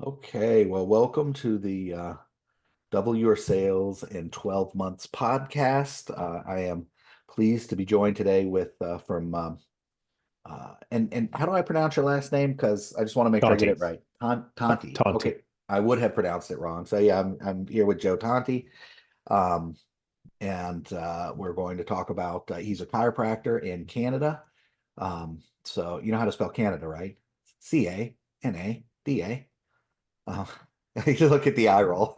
Okay, well, welcome to the Double Your Sales in 12 Months podcast. I am pleased to be joined today with from and how do I pronounce your last name? Because I just want to make sure I get Tonti. it right. Tonti. Tonti. Okay, I would have pronounced it wrong. So yeah, I'm here with Joe Tonti, um, and we're going to talk about he's a chiropractor in Canada. So you know how to spell Canada, right? Canada. Uh, you look at the eye roll.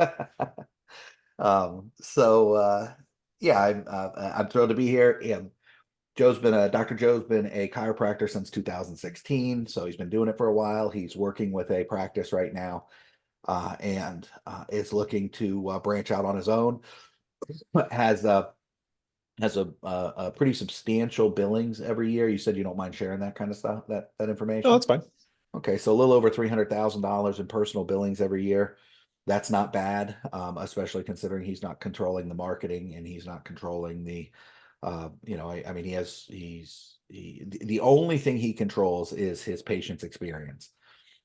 So yeah, I'm thrilled to be here. Dr. Joe's been a chiropractor since 2016, so he's been doing it for a while. He's working with a practice right now, and is looking to branch out on his own. Has a pretty substantial billings every year. You said you don't mind sharing that kind of stuff, that No, information. that's fine. Okay, so a little over $300,000 in personal billings every year. That's not bad, especially considering he's not controlling the marketing and he's not controlling I mean, the only thing he controls is his patient's experience,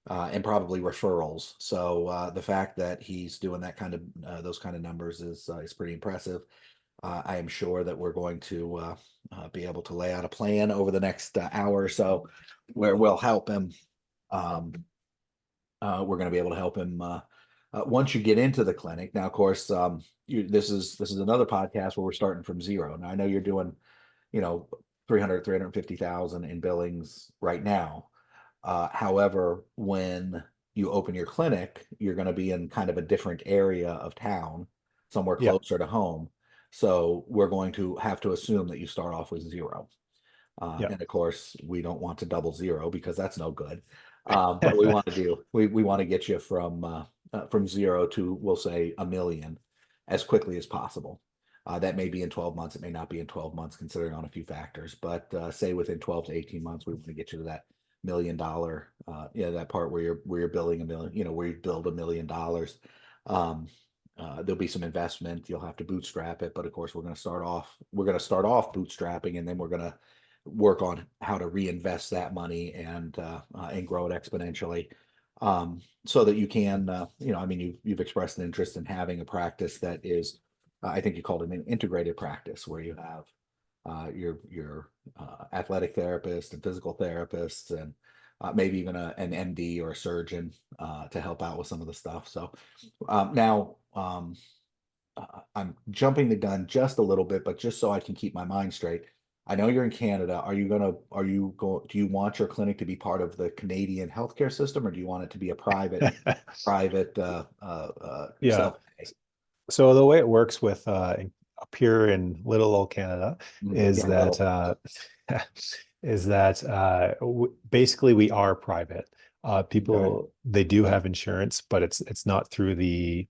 and probably referrals. So the fact that he's doing that kind of those kind of numbers is pretty impressive. I am sure that we're going to be able to lay out a plan over the next hour or so where we'll help him. Um, we're going to be able to help him once you get into the clinic. Now, of course, this is another podcast where we're starting from zero. Now, I know you're doing, you know, 350,000 in billings right now. However, when you open your clinic, you're going to be in kind of a different area of town, somewhere Yeah. closer to home. So we're going to have to assume that you start off with zero. Yeah. And of course, we don't want to double zero because that's no good. But we want to get you from zero to, we'll say, a million as quickly as possible. That may be in 12 months. It may not be in 12 months, considering on a few factors. But say within 12 to 18 months, we want to get you to that $1 million. That part where you're billing a million. Where you build $1 million. Um, there'll be some investment. You'll have to bootstrap it, but of course, We're going to start off bootstrapping, and then we're going to work on how to reinvest that money and grow it exponentially, so that you can, I mean, you've expressed an interest in having a practice that is, I think you called it an integrated practice, where you have your athletic therapist and physical therapist, and maybe even an MD or a surgeon to help out with some of the stuff. So now I'm jumping the gun just a little bit, but just so I can keep my mind straight. I know you're in Canada. Do you want your clinic to be part of the Canadian healthcare system, or do you want it to be a private Yeah. self-pay? So the way it works with up here in little old Canada is Yeah, that little. basically we are private. Okay. People they do have insurance, but it's not through the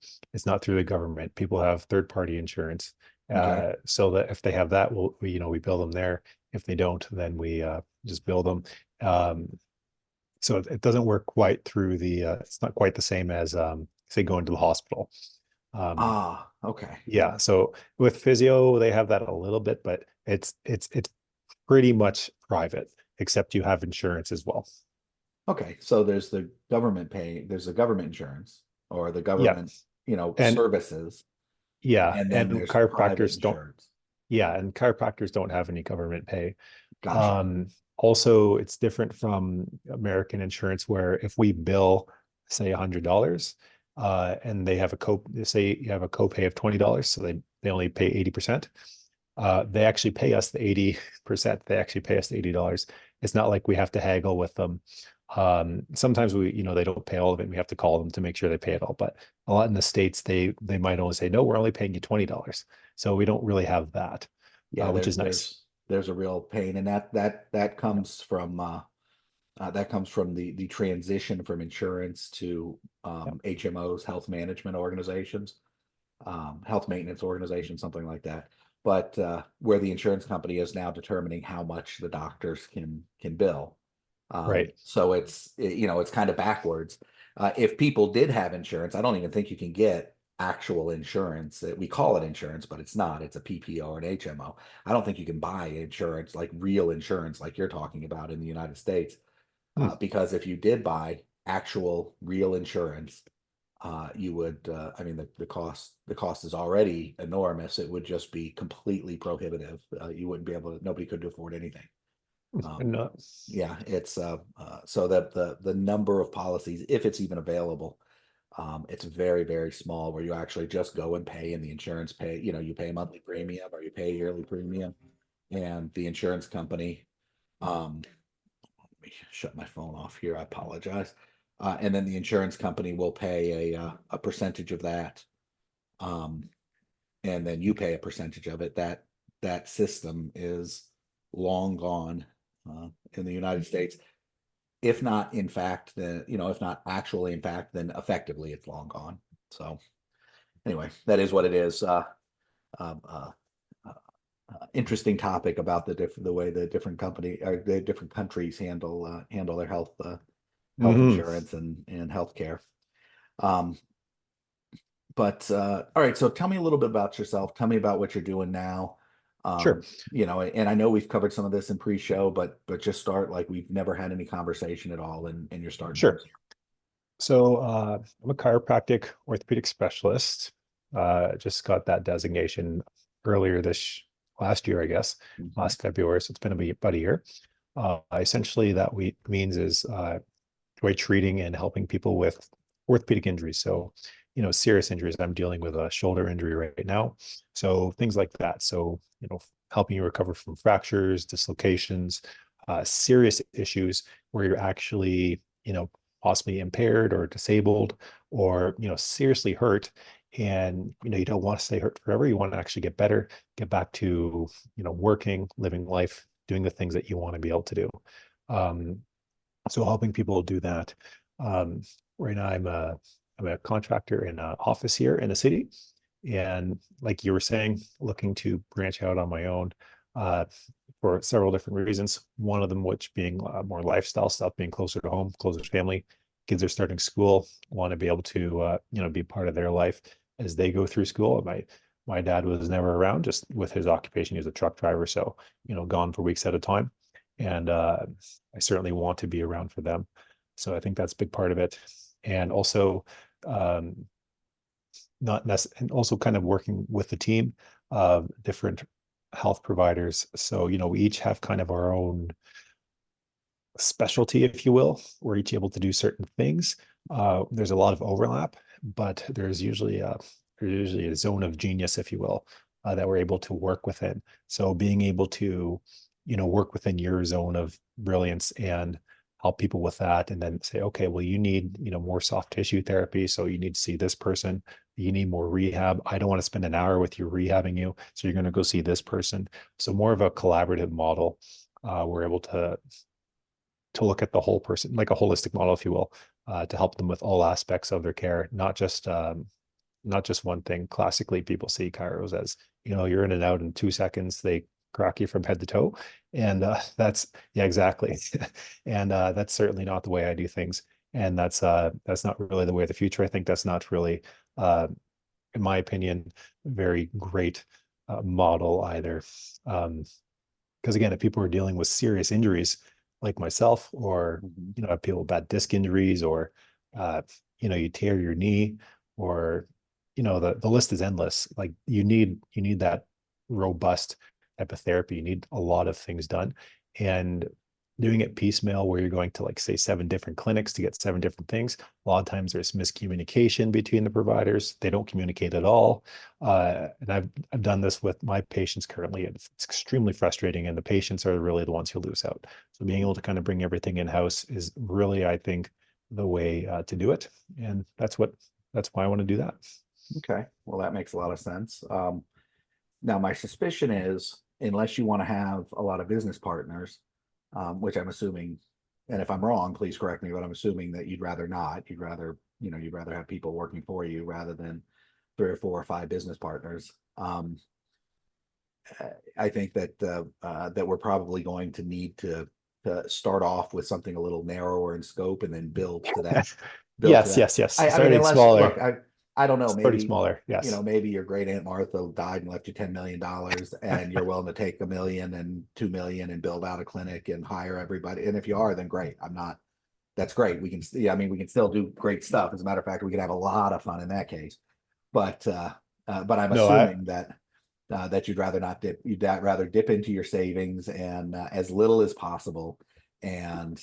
government. People have third party insurance. Okay. So that if they have that, we bill them there. If they don't, then we just bill them. Um, so it doesn't work quite through it's not quite the same as say going to the hospital. Um, Okay. yeah, so with physio they have that a little bit, but it's pretty much private, except you have insurance as well. Okay. So there's the government insurance, or the Yeah. government, And services, yeah, and then and there's the private chiropractors don't insurance. yeah, and chiropractors don't have any government pay. Gotcha. Also, it's different from American insurance, where if we bill, say $100, and they have say you have a copay of $20, so they only pay 80%. They actually pay us the 80%. They actually pay us the $80. It's not like we have to haggle with them. Sometimes they don't pay all of it, and we have to call them to make sure they pay it all. But a lot in the States, they might only say, no, we're only paying you $20. So we don't really have that, Yeah, which is nice. there's a real pain, and that comes from the transition from insurance to Yeah. HMOs, health maintenance organizations, something like that. But where the insurance company is now determining how much the doctors can bill. Right. So it's kind of backwards. If people did have insurance, I don't even think you can get actual insurance. We call it insurance, but it's not. It's a PPO or an HMO. I don't think you can buy insurance, like real insurance, like you're talking about in the United States, Hmm. because if you did buy actual real insurance, you would, I mean, the cost is already enormous. It would just be completely prohibitive. You wouldn't be able to, nobody could afford anything. Um, And yeah, it's so that the number of policies, if it's even available, it's very, very small where you actually just go and pay and the insurance pay, you pay a monthly premium or you pay a yearly premium and the insurance company, um, let me shut my phone off here. I apologize. And then the insurance company will pay a percentage of that. Um, and then you pay a percentage of it. That system is long gone in the United States. If not, in fact, then if not actually, in fact, then effectively it's long gone. So anyway, that is what it is. Um, uh, uh, Interesting topic about the way the different company or the different countries handle their health mhm. insurance and healthcare. Um, but all right, so tell me a little bit about yourself. Tell me about what you're doing now. Sure, And I know we've covered some of this in pre-show, but just start like we've never had any conversation at all, and you're starting from sure. So I'm a chiropractic orthopedic specialist. Just got that dezgnation earlier this last year, I guess, Mhm. last February. So it's been about a year. Essentially, that we means is way treating and helping people with orthopedic injuries. So, serious injuries. I'm dealing with a shoulder injury right now. So things like that. So, helping you recover from fractures, dislocations, serious issues where you're actually, possibly impaired or disabled or, seriously hurt. And, you don't want to stay hurt forever. You want to actually get better, get back to, working, living life, doing the things that you want to be able to do. Um, so helping people do that. Um, right now, I'm a contractor in an office here in the city, and like you were saying, looking to branch out on my own uh, for several different reasons. One of them, which being more lifestyle stuff, being closer to home, closer to family. Kids are starting school, want to be able to be part of their life as they go through school. My dad was never around, just with his occupation. He was a truck driver, so gone for weeks at a time. And I certainly want to be around for them. So I think that's a big part of it. And also, um, not necessarily, and also kind of working with the team of different health providers. So, we each have kind of our own specialty, if you will. We're each able to do certain things. There's a lot of overlap, but there's usually a zone of genius, if you will, that we're able to work within. So being able to, work within your zone of brilliance and help people with that, and then say, okay, well, you need, more soft tissue therapy, so you need to see this person. You need more rehab. I don't want to spend an hour with you rehabbing you, so you're going to go see this person. So more of a collaborative model. We're able to look at the whole person, like a holistic model, if you will, to help them with all aspects of their care, not just one thing. Classically, people see chiros as, you're in and out in 2 seconds. They crack you from head to toe, and that's yeah, exactly, and that's certainly not the way I do things, and that's not really the way of the future. I think that's not really, uh, in my opinion, very great model either. Um, because again, if people are dealing with serious injuries like myself, or Mhm. have people with bad disc injuries, or uh, you tear your knee, or the list is endless. Like you need that robust type of therapy. You need a lot of things done, and doing it piecemeal where you're going to, like, say, 7 different clinics to get 7 different things. A lot of times there's miscommunication between the providers. They don't communicate at all. And I've done this with my patients currently, and it's extremely frustrating. And the patients are really the ones who lose out. So being able to kind of bring everything in house is really, I think, the way to do it. And that's why I want to do that. Okay, well, that makes a lot of sense. Now, my suspicion is, unless you want to have a lot of business partners, which I'm assuming, and if I'm wrong, please correct me, but I'm assuming that you'd rather not. You'd rather have people working for you rather than 3 or 4 or 5 business partners. I think that we're probably going to need to start off with something a little narrower in scope and then build to that. Build to Yes, that. yes, yes. I mean, Starting unless look, smaller, I don't know, starting maybe smaller. Yes. maybe your great Aunt Martha died and left you $10 million, and you're willing to take 1 million and 2 million and build out a clinic and hire everybody. And if you are, then great. I'm not that's great. We can, yeah, I mean, we can still do great stuff. As a matter of fact, we can have a lot of fun in that case. But I'm No, I assuming that that you'd rather not dip, you'd rather dip into your savings and as little as possible, and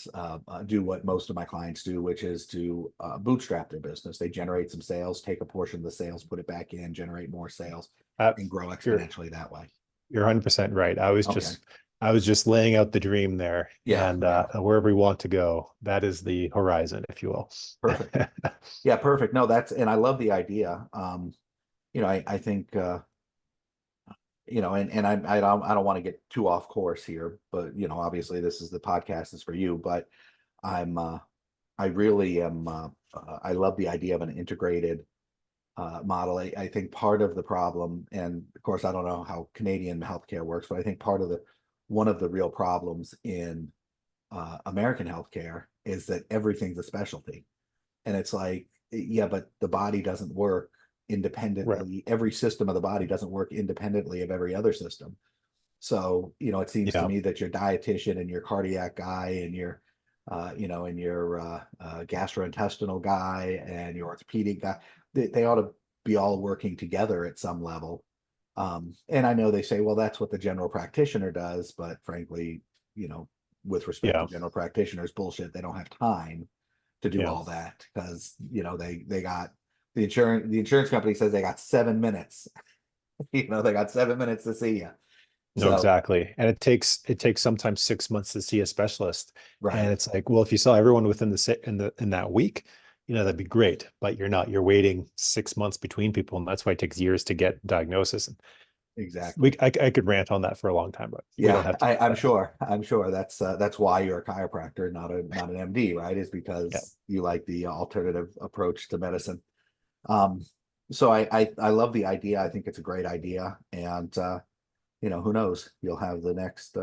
do what most of my clients do, which is to bootstrap their business. They generate some sales, take a portion of the sales, put it back in, generate more sales, I and grow you're exponentially that way. you're 100% right. Okay. I was just laying out the dream there, Yeah. and Yeah. wherever we want to go, that is the horizon, if you will. Perfect. Yeah. Perfect. No, that's, and I love the idea. I think, and I don't want to get too off course here, but obviously this is the podcast is for you, but I'm, I really am, I love the idea of an integrated model. I think part of the problem, and of course, I don't know how Canadian healthcare works, but I think one of the real problems in American healthcare is that everything's a specialty. And it's like, yeah, but the body doesn't work Right. independently. Every system of the body doesn't work independently of every other system. So, it seems to Yeah. me that your dietitian and your cardiac guy and your gastrointestinal guy and your orthopedic guy, they ought to be all working together at some level. And I know they say, well, that's what the general practitioner does, but frankly, you know, with respect to Yeah. general practitioners, bullshit, they don't have time to do Yeah. all that because they got the insurance company says they got 7 minutes. They got 7 minutes to see you. No, So exactly. And it takes sometimes 6 months to see a specialist. And right, it's like, well, if you saw everyone within in that week, that'd be great. But you're not. You're waiting 6 months between people, and that's why it takes years to get diagnosis. And exactly. I could rant on that for a long time, but we don't Yeah, have time I, for I'm that. sure. I'm sure that's why you're a chiropractor, not an MD, right? Is Yeah. because you like the alternative approach to medicine. Um, so I love the idea. I think it's a great idea, and who knows? You'll have the next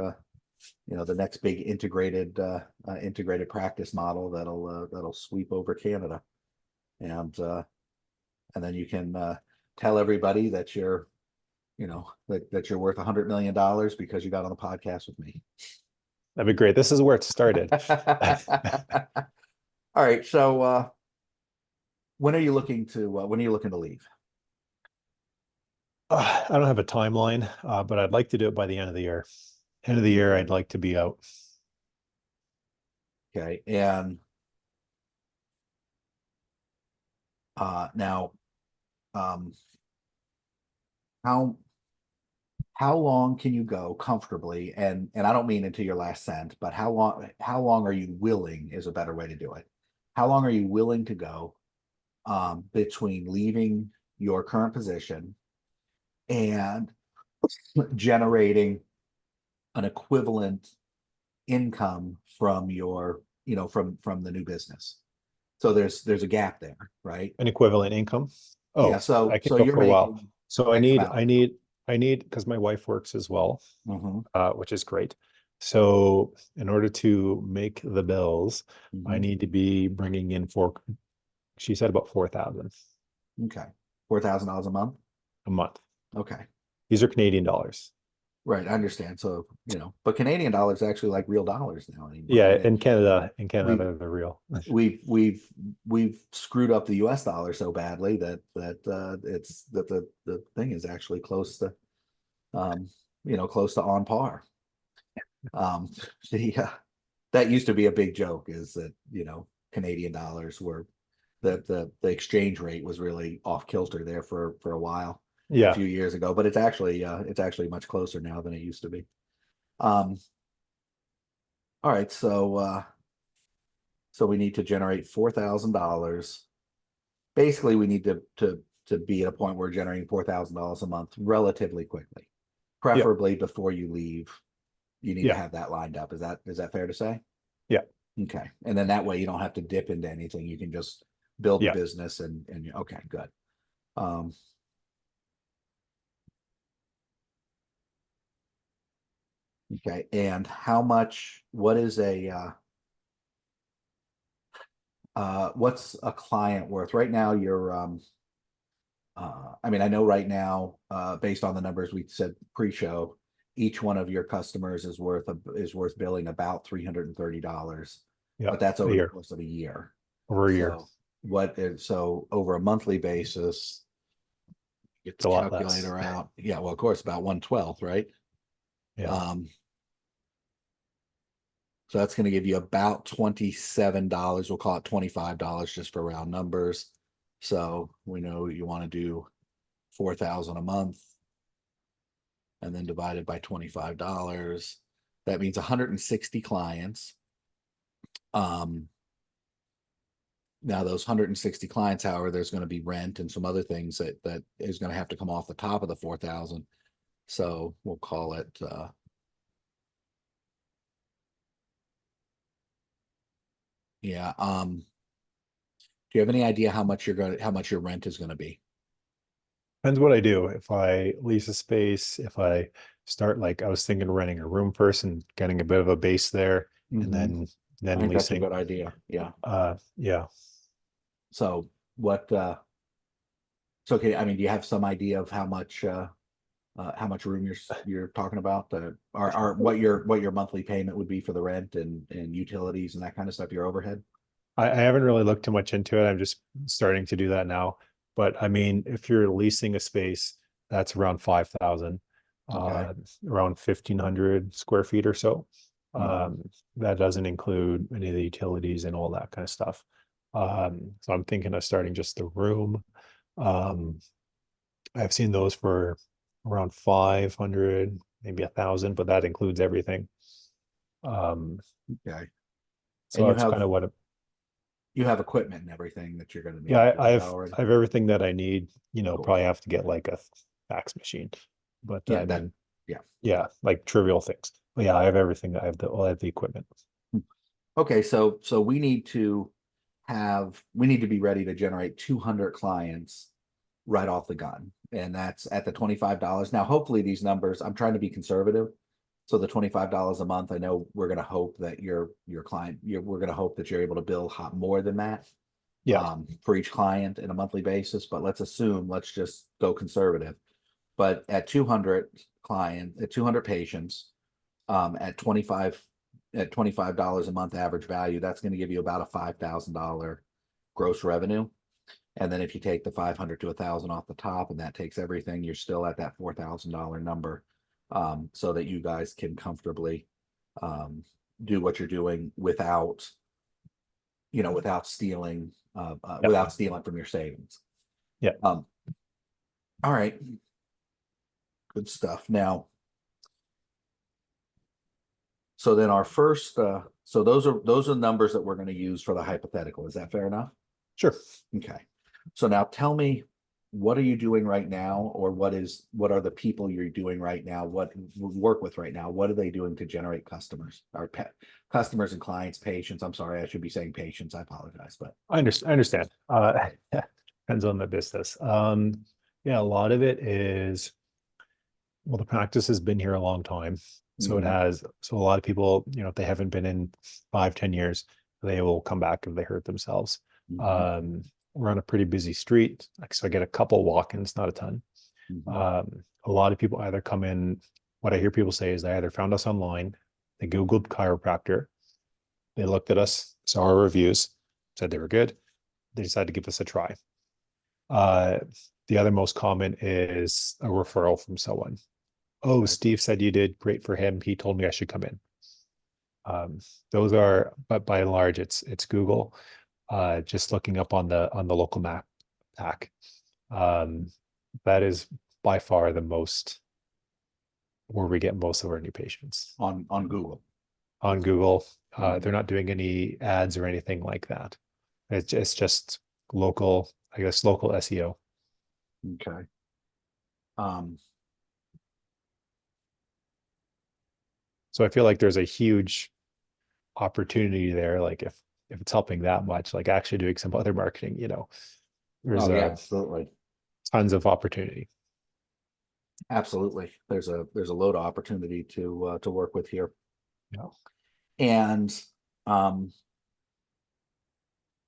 big integrated practice model that'll sweep over Canada, and then you can tell everybody that you're worth $100 million because you got on the podcast with me. That'd be great. This is where it started. All right. So when are you looking to leave? I don't have a timeline, but I'd like to do it by the end of the year. End of the year, Okay. I'd like to be out. Okay. And now, um, how how long can you go comfortably? And I don't mean into your last cent, but how long are you willing is a better way to do it. How long are you willing to go between leaving your current position and generating an equivalent income from from the new business? So there's a gap there, right? An equivalent income. Yeah. Oh, So I can so go you're for a while. making So X amount. because my wife works as well, Hmm. which is great. So in order to make the bills, I Hmm. need to be bringing in she said about 4,000 Okay. $4,000 a month. a month. Okay. These are Canadian dollars. Right. I understand. So, but Canadian dollars actually like real dollars now anymore. I Yeah, mean, we've they're real. we've we've we've screwed up the US dollar so badly that the thing is actually um close to on par. Um the that used to be a big joke, is that Canadian dollars were the exchange rate was really off kilter there for a while, a Yeah. few years ago, but it's actually much closer now than it used to be. Um all right, so we need to generate $4,000. Basically, we need to be at a point where we're generating $4,000 a month relatively quickly, Yeah. preferably before you leave. You need to Yeah. have that lined up. Is that fair to say? Yeah. Okay. And then that way you don't have to dip into anything. You can just build the Yeah. business okay, good. Um, okay. And what's a client worth right now? I mean, I know right now, based on the numbers we said pre-show, each one of your customers is worth billing about $330. Yeah, but that's a over the year, course of a year. over a year. So so over a monthly basis, get It's the a lot less. calculator out. Yeah, well, of course, about 1/12, right? Yeah. Um, so that's going to give you about $27. We'll call it $25 just for round numbers. So we know you want to do 4,000 a month and then divided by $25. That means 160 clients. Now those 160 clients, however, there's going to be rent and some other things that is going to have to come off the top of the 4,000. So we'll call it yeah. Do you have any idea how much your rent is going to be? Depends what I do. If I lease a space, if I start like I was thinking renting a room first and getting a bit of a base there, and Mm-hmm. I then think that's a leasing. good idea. Yeah. Yeah. So what it's okay. I mean, do you have some idea of how much room you're talking about? Or what your monthly payment would be for the rent and utilities and that kind of stuff, your overhead? I haven't really looked too much into it. I'm just starting to do that now. But I mean, if you're leasing a space, that's around 5,000, Okay. around 1,500 square feet or so. Mhm. That doesn't include any of the utilities and all that kind of stuff. So I'm thinking of starting just the room. Um, I've seen those for around 500, maybe 1,000, but that includes everything. Um, Okay. And so that's kind of what you have equipment and everything that you're going to need Yeah, for that already. I have everything that I need. Cool. Probably have to get like a fax machine, but Yeah, I that mean, yeah. yeah, like trivial things. But yeah, I have everything. I have the equipment. Okay, so we need to be ready to generate 200 clients right off the gun. And that's at the $25. Now, hopefully these numbers, I'm trying to be conservative. So the $25 a month, I know we're going to hope that your client, we're going to hope that you're able to bill more than that Yeah, for each client in a monthly basis. But let's just go conservative. But at 200 at 200 patients, at 25 $25 a month average value, that's going to give you about a $5,000 gross revenue. And then if you take the 500 to 1,000 off the top, and that takes everything, you're still at that $4,000 number, so that you guys can comfortably do what you're doing without, yeah, without stealing from your savings. yeah. Um, all right, good stuff. Now, so then our first, so those are numbers that we're going to use for the hypothetical. Is that fair enough? Sure. Okay. So now tell me, what are you doing right now, or what are the people you're doing right now? What work with right now? What are they doing to generate customers or customers and clients, patients? I'm sorry, I should be saying patients. I apologize, but I understand. Depends on the business. Yeah, a lot of it is well, the practice has been here a long time, so it mhm, has. So a lot of people, if they haven't been in 5, 10 years, they will come back if they hurt themselves. mhm, Um, we're on a pretty busy street, like so I get a couple walk-ins, not a ton. mhm. A lot of people either come in. What I hear people say is they either found us online, they Googled chiropractor, they looked at us, saw our reviews, said they were good, they decided to give us a try. Uh, the other most common is a referral from someone. Oh, Okay. Steve said you did great for him. He told me I should come in. Um, those are, but by and large, it's Google. Just looking up on the local map pack. Um, that is by far the most where we get most of our new patients On Google. on Google. Mhm. They're not doing any ads or anything like that. It's just local, I guess, local SEO. Okay. Um, So I feel like there's a huge opportunity there. Like if it's helping that much, like actually doing some other marketing, there's oh yeah, a absolutely. tons of opportunity. Absolutely. There's a load of opportunity to work with here. Yeah. And um,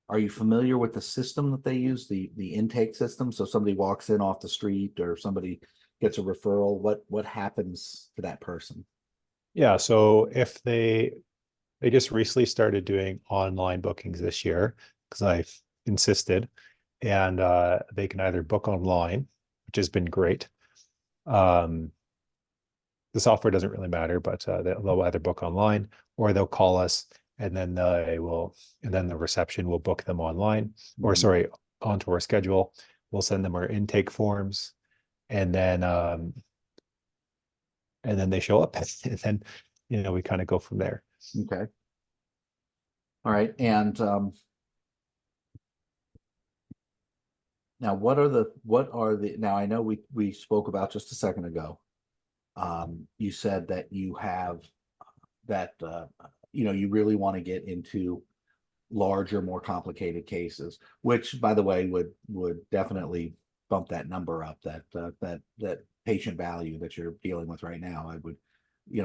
are you familiar with the system that they use, the intake system? So somebody walks in off the street or somebody gets a referral, what happens to that person? Yeah. So if they They just recently started doing online bookings this year because I've insisted, and they can either book online, which has been great. Um, the software doesn't really matter, but they'll either book online or they'll call us, and then the reception will book them online, or Mhm. sorry, onto our schedule. We'll send them our intake forms, and then they show up, and then we kind of go from there. Okay. All right. And now now I know we spoke about just a second ago. You said that you have that you really want to get into larger, more complicated cases, which by the way would definitely bump that number up, that patient value that you're dealing with right now. I would,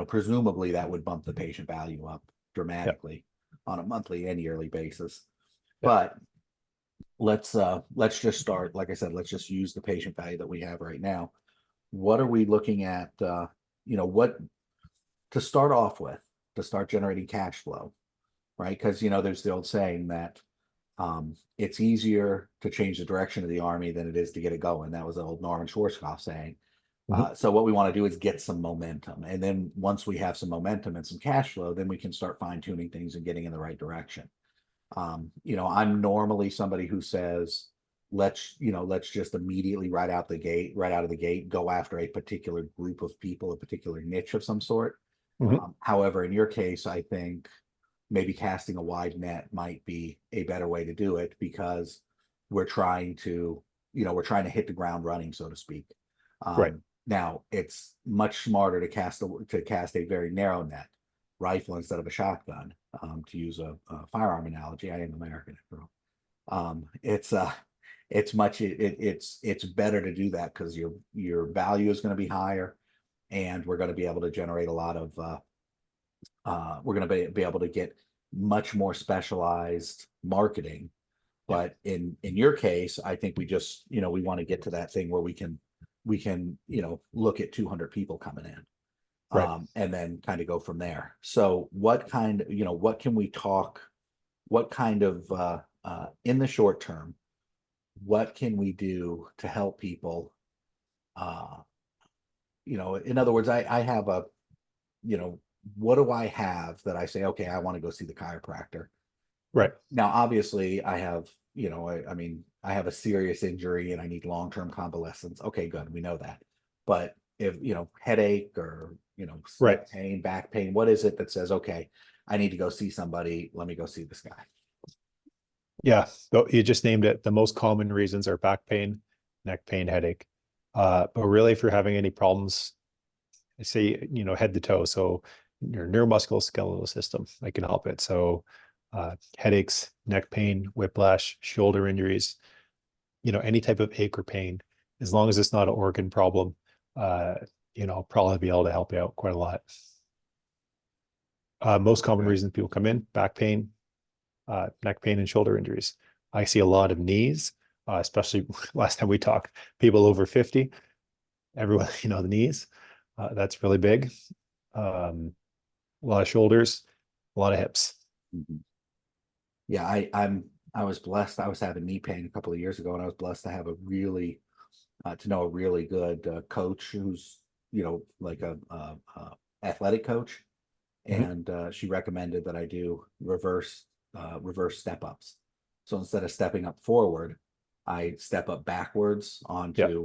presumably that would bump the patient value up Yeah, dramatically on a monthly and yearly basis. yeah, But let's just start, like I said, let's just use the patient value that we have right now. What are we looking at, what to start off with to start generating cash flow, right? Because there's the old saying that it's easier to change the direction of the army than it is to get it going. That was the old Norman Schwarzkopf saying. mhm, So what we want to do is get some momentum, and then once we have some momentum and some cash flow, then we can start fine tuning things and getting in the right direction. I'm normally somebody who says, let's just immediately right out of the gate, go after a particular group of people, a particular niche of some sort. mhm. However, in your case, I think maybe casting a wide net might be a better way to do it, because we're trying to, we're trying to hit the ground running, so to speak. Right. Now it's much smarter to cast a very narrow net, rifle instead of a shotgun. To use a firearm analogy, I am American after all. It's much it's better to do that because your value is going to be higher, and we're going to be able to generate a lot of we're going to be able to get much more specialized marketing. Yeah. But in your case, I think we want to get to that thing where we can look at 200 people coming in, Right. and then kind of go from there. So what can we talk, what kind of in the short term, what can we do to help people? uh in other words, I have a, you know what do I have that I say, okay, I want to go see the chiropractor. Right. Now obviously I have, I mean, I have a serious injury and I need long-term convalescence. Okay, good, we know that. But if headache, or Right. neck pain, back pain, what is it that says, okay, I need to go see somebody, let me go see this guy? Yeah. So you just named it. The most common reasons are back pain, neck pain, headache. But really, if you're having any problems, say, head to toe, so your neuromusculoskeletal system, I can help it. So headaches, neck pain, whiplash, shoulder injuries, any type of ache or pain, as long as it's not an organ problem, uh, I'll probably be able to help you out quite a lot. Most common Okay. reasons people come in: back pain, neck pain, and shoulder injuries. I see a lot of knees, especially last time we talked, people over 50, everyone, the knees, that's really big. Um, a lot of shoulders, a lot of hips. Mhm. Yeah, I was blessed. I was having knee pain a couple of years ago, and I was blessed to have a really to know a really good coach who's like a athletic coach, Mhm. and she recommended that I do reverse step ups. So instead of stepping up forward, I step up backwards Yeah, onto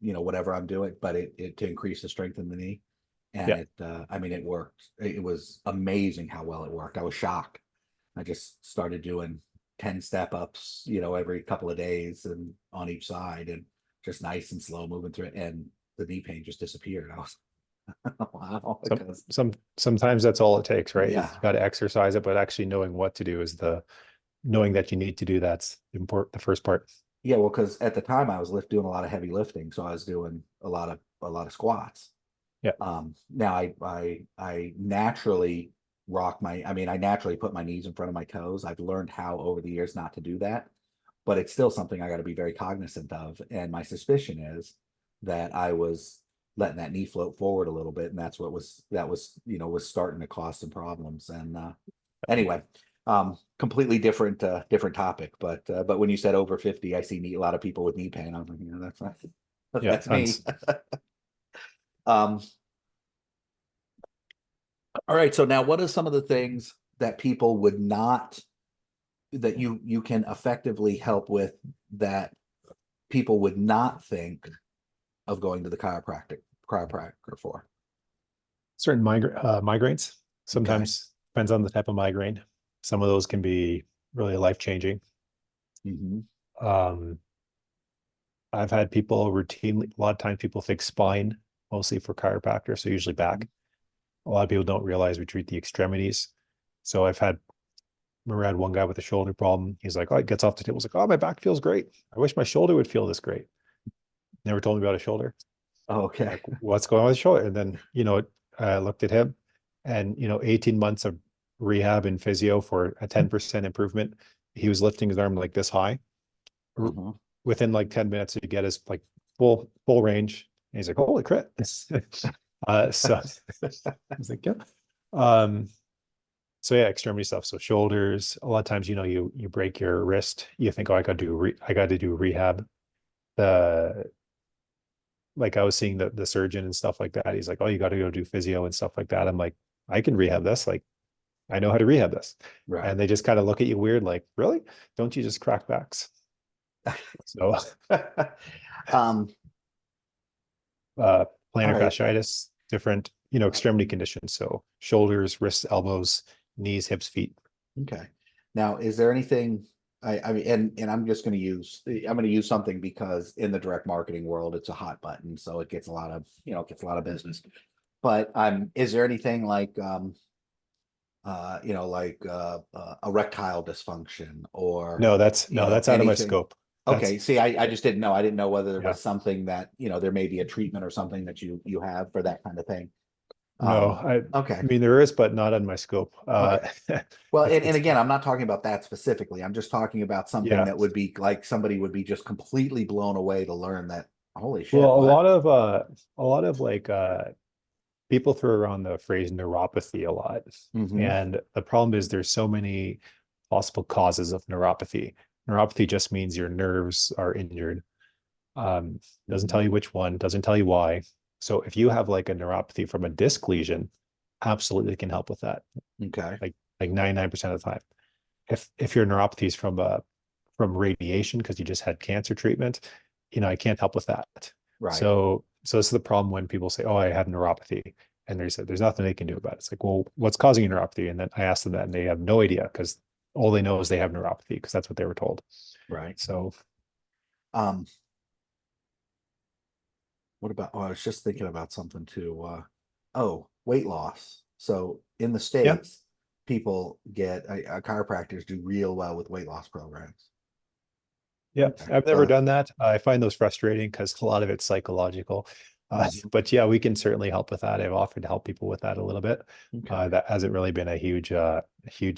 whatever I'm doing, but it to increase the strength in the knee. And yeah, I mean, it worked. It was amazing how well it worked. I was shocked. I just started doing 10 step ups, every couple of days and on each side, and just nice and slow moving through it. And the knee pain just disappeared. I was, wow, some because sometimes that's all it takes, right? You yeah. got to exercise it, but actually knowing what to do is the knowing that you need to do that's important, the first part. Yeah, well, because at the time I was doing a lot of heavy lifting, so I was doing a lot of squats. Yeah. Now I naturally I mean, I naturally put my knees in front of my toes. I've learned how over the years not to do that, but it's still something I got to be very cognizant of. And my suspicion is that I was letting that knee float forward a little bit, and that was was starting to cause some problems. And Anyway, completely different topic, but when you said over 50, I see a lot of people with knee pain. I'm like, that's not, Yeah, that's me. tons. Um, all right. So now what are some of the things that people would not, that you can effectively help with, that people would not think of going to the chiropractor for? Certain migraines. Okay. Sometimes depends on the type of migraine. Some of those can be really life changing. Hmm. Um, I've had people routinely, a lot of times people think spine mostly for chiropractor, so usually back. A lot of people don't realize we treat the extremities. So remember I had one guy with a shoulder problem. He's like, oh, he gets off the table. He's like, oh, my back feels great. I wish my shoulder would feel this great. Never told me about a shoulder. I'm Okay. like, what's going on with the shoulder? And then, I looked at him and, 18 months of rehab and physio for a 10% improvement. He was lifting his arm like this high. Uh-huh. Within like 10 minutes, you get his like full range. And he's like, holy crap. So I was like, yeah. Um, so yeah, extremity stuff. So shoulders, a lot of times, you break your wrist. You think, oh, I got to do rehab. The Like I was seeing the surgeon and stuff like that. He's like, oh, you got to go do physio and stuff like that. I'm like, I can rehab this. Like, I know how to rehab this. Right. And they just kind of look at you weird, like, really? Don't you just crack backs? So, Um, uh, all plantar right. fasciitis, different, extremity conditions. So shoulders, wrists, elbows, knees, hips, feet. Okay. Now, is there anything I mean, and I'm gonna use something because in the direct marketing world, it's a hot button, so it gets a lot of, it gets a lot of business. But is there anything like erectile dysfunction or No, that's out of my anything? scope. Okay, That's see, I just didn't know. I didn't know whether there Yeah. was something that, there may be a treatment or something that you have for that kind of thing. No, Um, I okay. mean there is, but not on my scope. Okay. Well, and It's again, I'm not talking about that specifically. I'm just talking about something yeah. that would be like somebody would be just completely blown away to learn that, holy Well, shit, what? a lot of like people throw around the phrase neuropathy a lot. Hmm. And the problem is there's so many possible causes of neuropathy. Neuropathy just means your nerves are injured. Um, doesn't Hmm. tell you which one, doesn't tell you why. So if you have like a neuropathy from a disc lesion, absolutely can help with that. Okay. Like 99% of the time. If your neuropathy is from radiation because you just had cancer treatment, I can't help with that. Right. So this is the problem when people say, "Oh, I have neuropathy," and they said, "There's nothing they can do about it." It's like, well, what's causing your neuropathy? And then I ask them that, and they have no idea because all they know is they have neuropathy because that's what they were told. Right. So Um, what about, oh, I was just thinking about something too. Oh, weight loss. So in the yeah, States, people get chiropractors do real well with weight loss programs. yeah, Okay. I've So never that's done that. I find those frustrating because a lot of it's psychological. Mhm. But yeah, we can certainly help with that. I've offered to help people with that a little bit. Okay. That hasn't really been a huge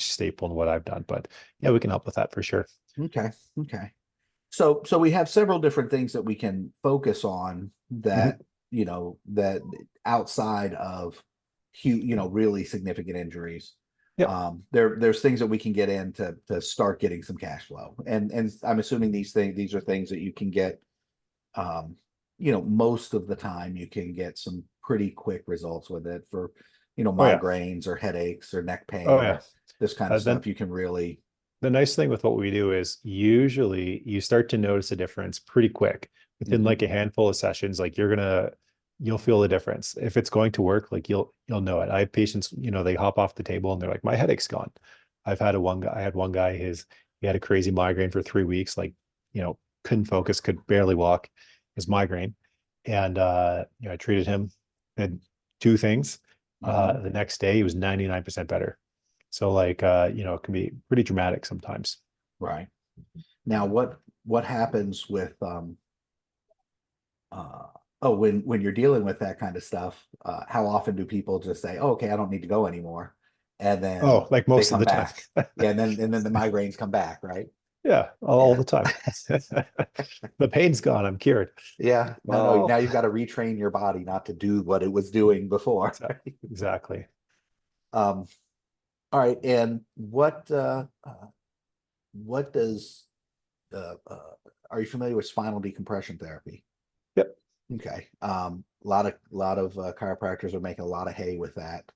staple in what I've done, but yeah, we can help with that for sure. Okay. Okay. So we have several different things that we can focus on Mhm. that outside of huge, really significant injuries. Yep. There's things that we can get in to start getting some cash flow. And I'm assuming these are things that you can get, um, most of the time you can get some pretty quick results with it for, Oh yeah. migraines or headaches or neck Oh pain yeah. or this kind of stuff. Then You can really, the nice thing with what we do is usually you start to notice a difference pretty quick within Mhm. like a handful of sessions. Like you'll feel the difference. If it's going to work, like you'll know it. I have patients, they hop off the table and they're like, my headache's gone. I had one guy, he had a crazy migraine for 3 weeks, like, couldn't focus, could barely walk, his migraine. And I treated him, did two things. Mhm. The next day he was 99% better. So like it can be pretty dramatic sometimes. Right. Now, what happens with uh when you're dealing with that kind of stuff, how often do people just say, oh, okay, I don't need to go anymore, and then Oh, like they most of come the time. back? Yeah, and then the migraines come back, right? Yeah, all Yeah. the time. The pain's gone. I'm cured. Yeah. No, Oh, now you've got to retrain your body not to do what it was doing before. exactly. Um, All right, and what does uh, are you familiar with spinal decompression therapy? Yep. Okay. A lot of chiropractors are making a lot of hay with that.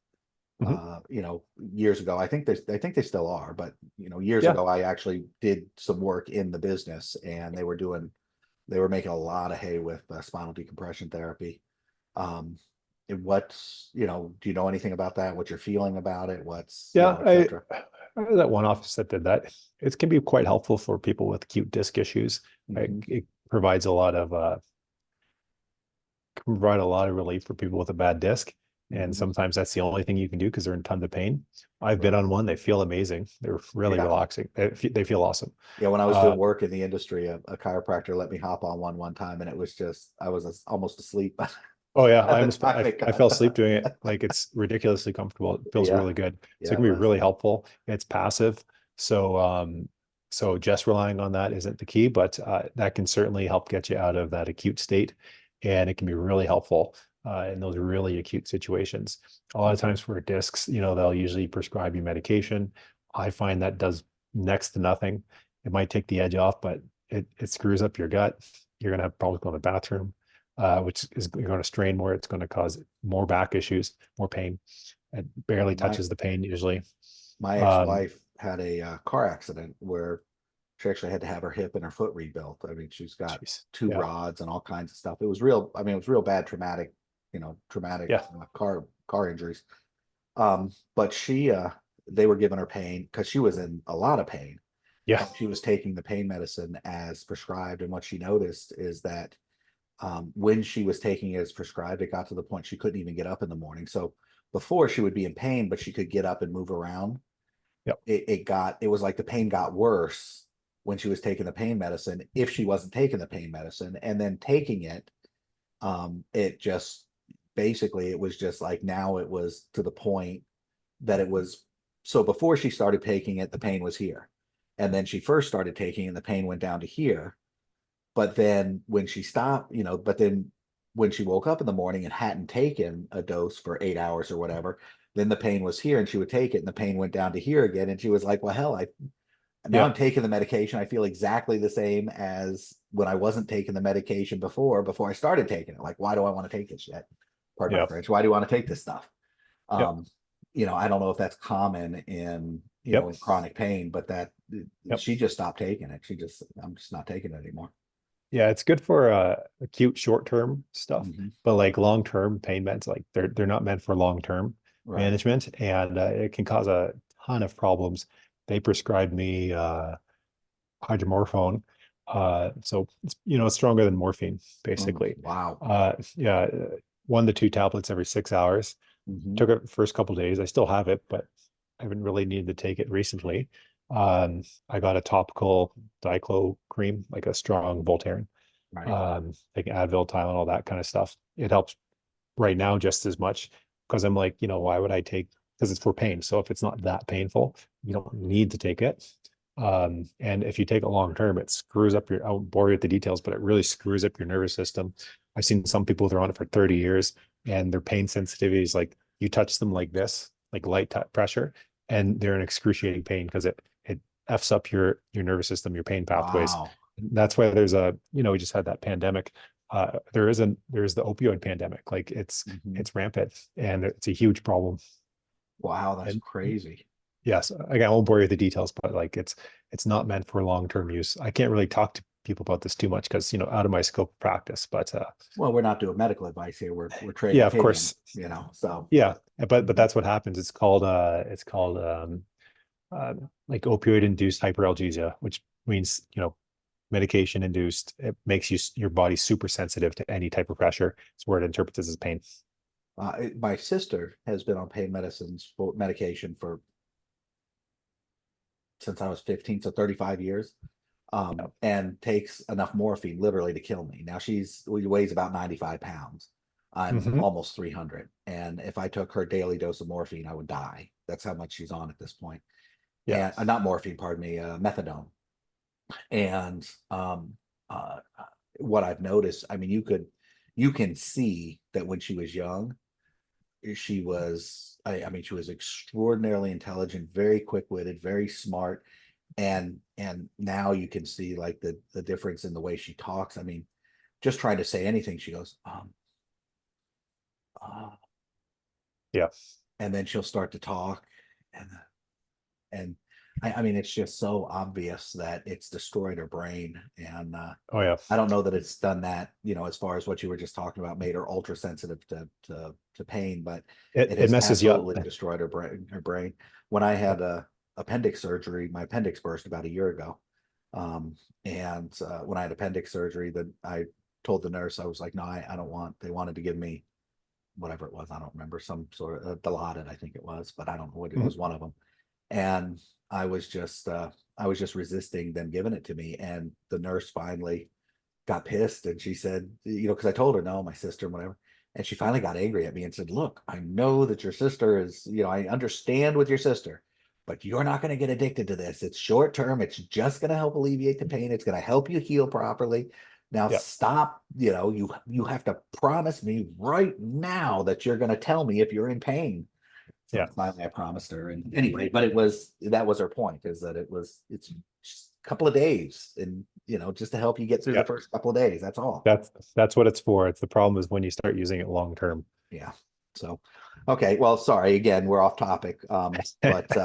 Mhm. Years ago, I think they still are, but years Yeah. ago, I actually did some work in the business, and they were making a lot of hay with spinal decompression therapy. Um, and do you know anything about that? What you're feeling about it? Yeah. Et cetera. I was at one office that did that. It can be quite helpful for people with acute disc issues. Hmm. It provides a lot of can provide a lot of relief for people with a bad disc. And Hmm. sometimes that's the only thing you can do because they're in tons of pain. I've been Right. on one. They feel amazing. They're really Yeah. relaxing. They feel awesome. Yeah. When I was doing Uh, work in the industry, a chiropractor let me hop on one time, and it was just I was almost asleep oh yeah, by the time it I got fell asleep done. doing it. Like it's ridiculously comfortable. It feels Yeah. really good. So Yeah, it it can be was. really helpful. It's passive. So so just relying on that isn't the key, but that can certainly help get you out of that acute state. And it can be really helpful in those really acute situations. A lot of times for discs, they'll usually prescribe you medication. I find that does next to nothing. It might take the edge off, but it screws up your gut. You're gonna have problems going to the bathroom, which is going to strain more. It's going to cause more back issues, more pain. It Yeah, barely touches the pain usually. my Um, ex-wife had a car accident where she actually had to have her hip and her foot rebuilt. I mean, she's got Jeez. two Yeah. rods and all kinds of stuff. It was real. I mean, it was real bad, traumatic Yeah. car injuries. But they were giving her pain because she was in a lot of pain, Yeah. and she was taking the pain medicine as prescribed. And what she noticed is that when she was taking it as prescribed, it got to the point she couldn't even get up in the morning. So before she would be in pain, but she could get up and move around. Yep. It was like the pain got worse when she was taking the pain medicine if she wasn't taking the pain medicine, and then taking it, it just basically it was just like now it was to the point that it was. So before she started taking it, the pain was here, and then she first started taking it, the pain went down to here. But then when she stopped, but then when she woke up in the morning and hadn't taken a dose for 8 hours or whatever, then the pain was here, and she would take it and the pain went down to here again. And she was like, well, hell, now I'm Yeah. taking the medication. I feel exactly the same as when I wasn't taking the medication before I started taking it. Like, why do I want to take this shit? Pardon my Yeah. French. Why do you want to take this stuff? Yep. Um, I don't know if that's common Yep. in chronic pain, but that Yep. she just stopped taking it. I'm just not taking it anymore. Yeah. It's good for acute short-term stuff, Hmm. but like long-term pain meds, like they're not meant for long-term Right. management, and it can cause a ton of problems. They prescribed me hydromorphone. So it's stronger than morphine, basically. Wow. Yeah, 1 to 2 tablets every 6 hours. Hmm. Took it the first couple days. I still have it, but I haven't really needed to take it recently. I got a topical diclo cream, like a strong Voltaren, Right. like Advil, Tylenol, that kind of stuff. It helps right now just as much because I'm like, why would I take? Because it's for pain. So if it's not that painful, you don't need to take it. And if you take it long term, it screws up I won't bore you with the details, but it really screws up your nervous system. I've seen some people that are on it for 30 years and their pain sensitivity is like you touch them like this, like light pressure, and they're in excruciating pain because it f's up your nervous system, your pain pathways. Wow. That's why there's we just had that pandemic. There's the opioid pandemic. Like Hmm. it's rampant and it's a huge problem. Wow, that's And crazy. yes, again, I won't bore you with the details, but like it's not meant for long-term use. I can't really talk to people about this too much because out of my scope of practice. But Well, we're not doing medical advice here. We're trading yeah, of opinion, course. so. Yeah, but Mhm. that's what happens. It's called uh, like opioid induced hyperalgesia, which means medication induced. It makes your body super sensitive to any type of pressure. It's where it interprets as pain. My sister has been on pain medicines for medication for since I was 15, so 35 years, Yeah. and takes enough morphine literally to kill me. Now weighs about 95 pounds. I'm Hmm. almost 300. And if I took her daily dose of morphine, I would die. That's how much she's on at this point. Yeah. And not morphine, pardon me, methadone. And what I've noticed, I mean, you can see that when she was young, she was, I mean, she was extraordinarily intelligent, very quick-witted, very smart. And now you can see like the difference in the way she talks. I mean, just trying to say anything, she goes, uh, Yeah. and then she'll start to talk. And I mean, it's just so obvious that it's destroyed her brain. And Oh yeah. I don't know that it's done that, as far as what you were just talking about, made her ultra sensitive to pain, but it It has messes you up. absolutely destroyed her brain. When I had a appendix surgery, my appendix burst about a year ago. And when I had appendix surgery, then I told the nurse, I was like, no, I don't want, they wanted to give me whatever it was. I don't remember, some sort of Dilaudid, I think it was, but I don't know what it was, Mhm. one of them. And I was just resisting them giving it to me. And the nurse finally got pissed, and she said, because I told her no, my sister and whatever. And she finally got angry at me and said, look, I know that your sister is, I understand with your sister, but you're not going to get addicted to this. It's short term. It's just going to help alleviate the pain. It's going to help you heal properly. Now Yeah. stop, you have to promise me right now that you're going to tell me if you're in pain. So Yeah. finally I promised her. And anyway, but that was her point, is that it's just a couple of days, and just to help you get through the Yeah. first couple of days. That's all. That's what it's for. It's the problem is when you start using it long term. Yeah. So, okay. Well, sorry again, we're off topic. But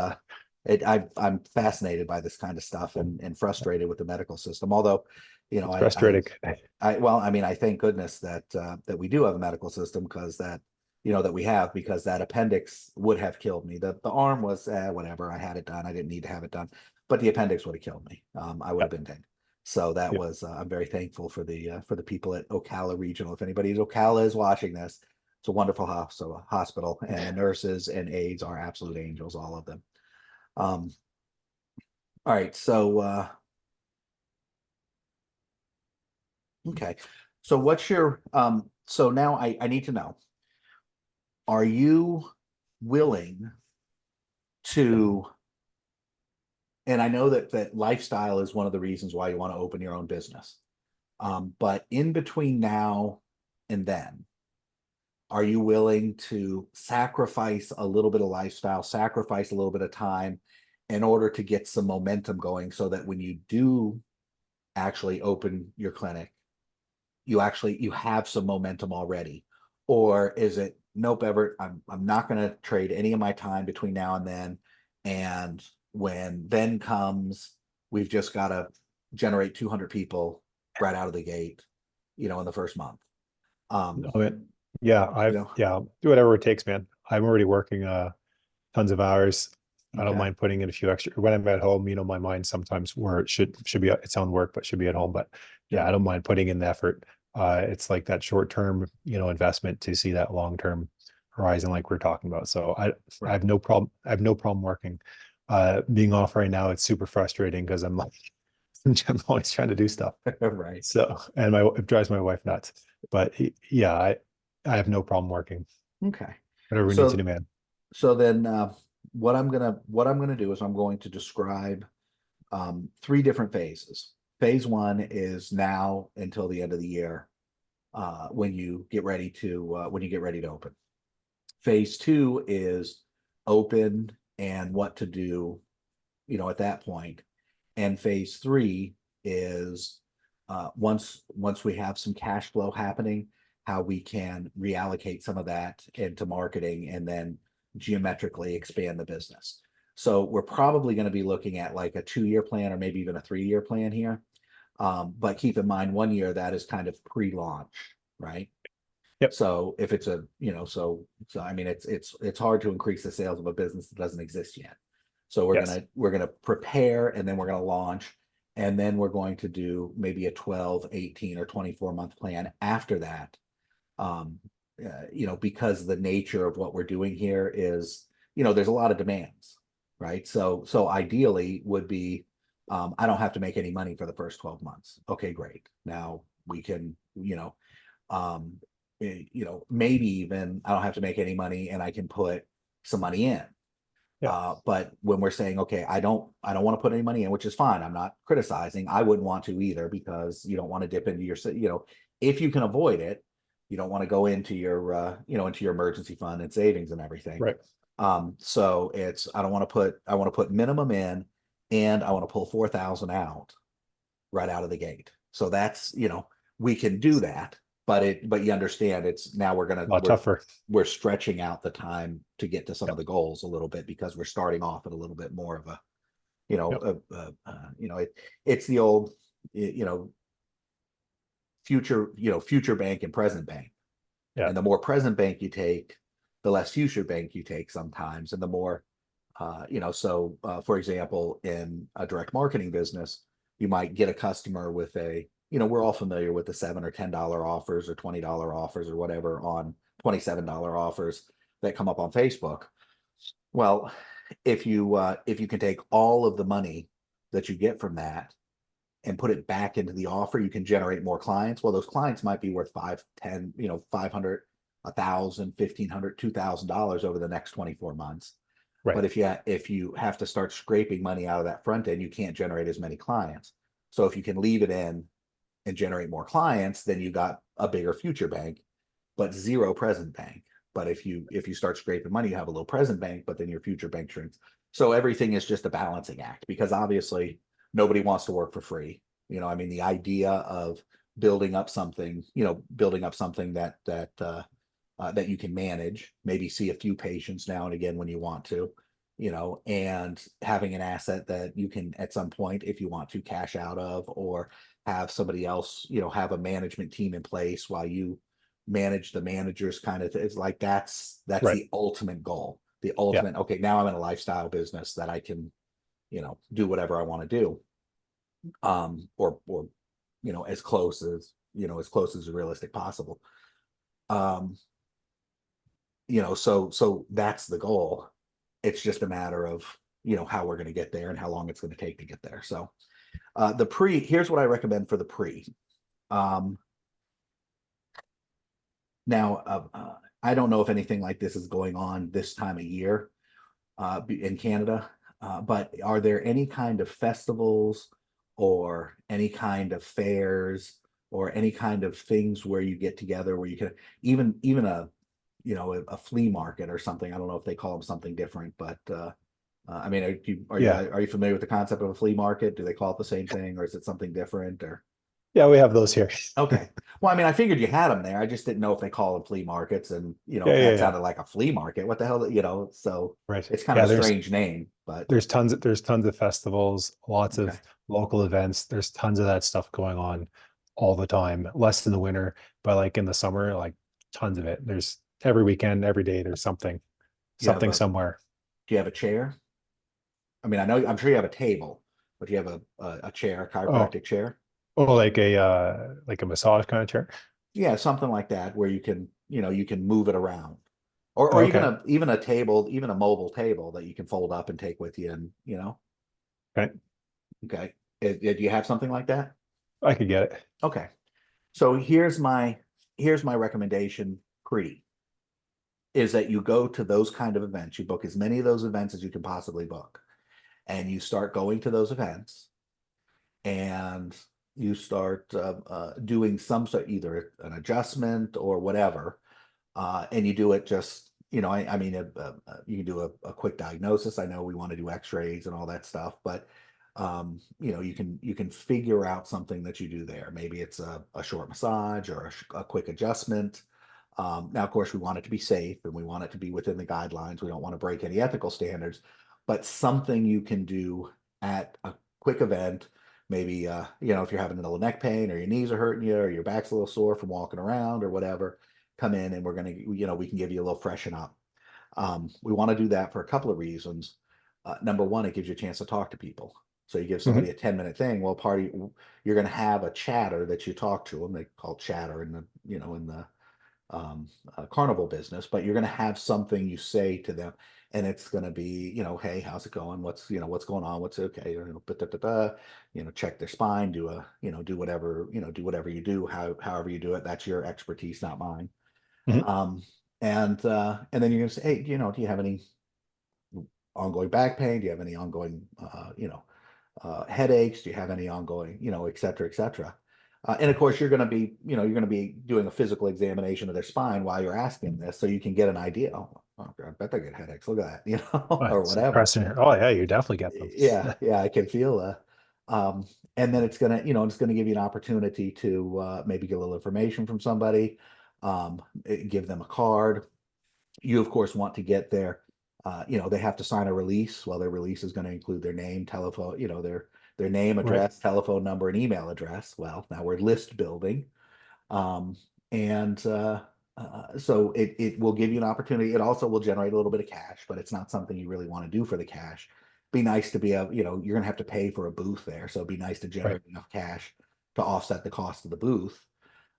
I'm fascinated by this kind of stuff, and frustrated with the medical system. Although, you know, It's I I frustrating. well, I mean, I thank goodness that we do have a medical system, because that we have, because that appendix would have killed me. The arm was whatever. I had it done. I didn't need to have it done, but the appendix would have killed me. I would Yeah. have been dead. So that Yeah. was I'm very thankful for the people at Ocala Regional. If anybody at Ocala is watching this, it's a wonderful hospital, and the nurses and aides are absolute angels, all of them. Um, all right, so okay, so what's your so now I need to know, are you willing to, and I know that lifestyle is one of the reasons why you want to open your own business, but in between now and then, are you willing to sacrifice a little bit of lifestyle, sacrifice a little bit of time in order to get some momentum going, so that when you do actually open your clinic, you have some momentum already? Or is it, nope, Everett, I'm not going to trade any of my time between now and then, and when then comes, we've just got to generate 200 people right out of the gate, in the first month. um No, yeah, you know do whatever it takes, man. I'm already working tons of hours. I don't okay. mind putting in a few extra when I'm at home. My mind sometimes where it should be its own work, but should be at home. But yeah, Yeah. I don't mind putting in the effort. It's like that short term, investment to see that long term horizon, like we're talking about. So I Right. have no problem. I have no problem working. Being off right now, it's super frustrating because I'm like, I'm always trying to do stuff. Right. So, and it drives my wife nuts. But yeah, I have no problem working. Okay. Whatever we need to So do, man. so then what I'm gonna do is I'm going to describe three different phases. Phase one is now until the end of the year, when you get ready to open. Phase two is open and what to do, at that point. And phase three is once we have some cash flow happening, how we can reallocate some of that into marketing, and then geometrically expand the business. So we're probably going to be looking at like a 2-year plan, or maybe even a 3-year plan here. But keep in mind, 1 year that is kind of pre-launch, right? Yep. So if it's so I mean, it's hard to increase the sales of a business that doesn't exist yet. So we're Yes. gonna we're gonna prepare, and then we're gonna launch, and then we're going to do maybe a 12, 18, or 24-month plan after that. Um, because the nature of what we're doing here is, there's a lot of demands, right? So ideally would be, I don't have to make any money for the first 12 months. Okay, great. Now we can, um, maybe even I don't have to make any money, and I can put some money in. Yeah. But when we're saying, okay, I don't want to put any money in, which is fine. I'm not criticizing. I wouldn't want to either, because you don't want to dip into your, if you can avoid it, You don't want to go into your into your emergency fund and savings and everything. Right. So it's I want to put minimum in, and I want to pull 4,000 out right out of the gate. So that's, we can do that, but you understand it's now A lot tougher. we're stretching out the time to get to some of Yep. the goals a little bit because we're starting off at a little bit more of a, you know, Yep. it's the old, future bank and present bank. Yeah. And the more present bank you take, the less future bank you take sometimes. And the more, for example, in a direct marketing business, you might get a customer with we're all familiar with the $7 or $10 offers or $20 offers or whatever on $27 offers that come up on Facebook. Well, if you can take all of the money that you get from that and put it back into the offer, you can generate more clients. Well, those clients might be worth 5, 10, 500, 1,000, 1,500, $2,000 over the next 24 months. Right. But if you have to start scraping money out of that front end, you can't generate as many clients. So if you can leave it in and generate more clients, then you got a bigger future bank, but zero present bank. But if you start scraping money, you have a low present bank, but then your future bank shrinks. So everything is just a balancing act because obviously nobody wants to work for free. I mean, the idea of building up something that you can manage, maybe see a few patients now and again when you want to, and having an asset that you can at some point, if you want to, cash out of, or have somebody else, have a management team in place while you manage the managers kind of. It's like that's Right. the ultimate goal. The Yeah. ultimate, okay, now I'm in a lifestyle business that I can, do whatever I want to do. Or as close as realistic possible. Um, so that's the goal. It's just a matter of, how we're going to get there and how long it's going to take to get there. So here's what I recommend for the pre. Um, now, I don't know if anything like this is going on this time of year in Canada, but are there any kind of festivals or any kind of fairs or any kind of things where you get together where you can even a flea market or something? I don't know if they call them something different, but I mean, Yeah. are you familiar with the concept of a flea market? Do they call it the same thing, or is it something different? Or Yeah. We have those here. okay, well, I mean, I figured you had them there. I just didn't know if they call them flea markets, and Yeah. if Yeah. that Yeah. sounded like a flea market, what the hell, So Right. it's kind of Yeah. a strange name, but There's tons of festivals, lots okay, of local events. There's tons of that stuff going on all the time. Less in the winter, but like in the summer, like tons of it. There's every weekend, every day, there's you have something a somewhere. do you have a chair? I mean, I'm sure you have a table, but do you have a chair, a Oh, chiropractic chair? oh, like a massage kind of chair. Yeah, something like that where you can move it around. Or even Okay. a table, even a mobile table that you can fold up and take with you and, Okay. okay. Do you have something like that? I could get it. Okay. So here's my recommendation pre is that you go to those kind of events. You book as many of those events as you can possibly book. And you start going to those events and you start doing some sort, either an adjustment or whatever, and you do it just, I mean, you can do a quick diagnosis. I know we want to do X-rays and all that stuff, but you can figure out something that you do there. Maybe it's a short massage or a quick adjustment. Now, of course, we want it to be safe and we want it to be within the guidelines. We don't want to break any ethical standards, but something you can do at a quick event. Maybe if you're having a little neck pain or your knees are hurting you or your back's a little sore from walking around or whatever, come in and we can give you a little freshen up. We want to do that for a couple of reasons. Number one, it gives you a chance to talk to people. So you give somebody Mhm. a 10-minute thing. Well, you're going to have a chatter that you talk to them. They call chatter in the carnival business, but you're going to have something you say to them, and it's going to be, hey, how's it going? What's going on? What's okay? Check their spine, do whatever you do, however you do it. That's your expertise, not mine. Mhm. Um, and then you're going to say, hey, do you have any ongoing back pain? Do you have any ongoing, headaches? Do you have any ongoing, et cetera, et cetera? And of course, you're going to be, you're going to be doing a physical examination of their spine while you're asking this, so you can get an idea. Oh, I bet they get headaches. Look at that, or It's whatever. impressive. Oh yeah, you definitely get them. Yeah, I can feel and then it's gonna give you an opportunity to maybe get a little information from somebody, give them a card. You, of course, want to get they have to sign a release. Well, their release is going to include their name, telephone, their name, Right, address, telephone number, and email address. Well, now we're list building. Um, and so it will give you an opportunity. It also will generate a little bit of cash, but it's not something you really want to do for the cash. Be nice to be able, you're going to have to pay for a booth there. So it'd be nice to right, generate enough cash to offset the cost of the booth.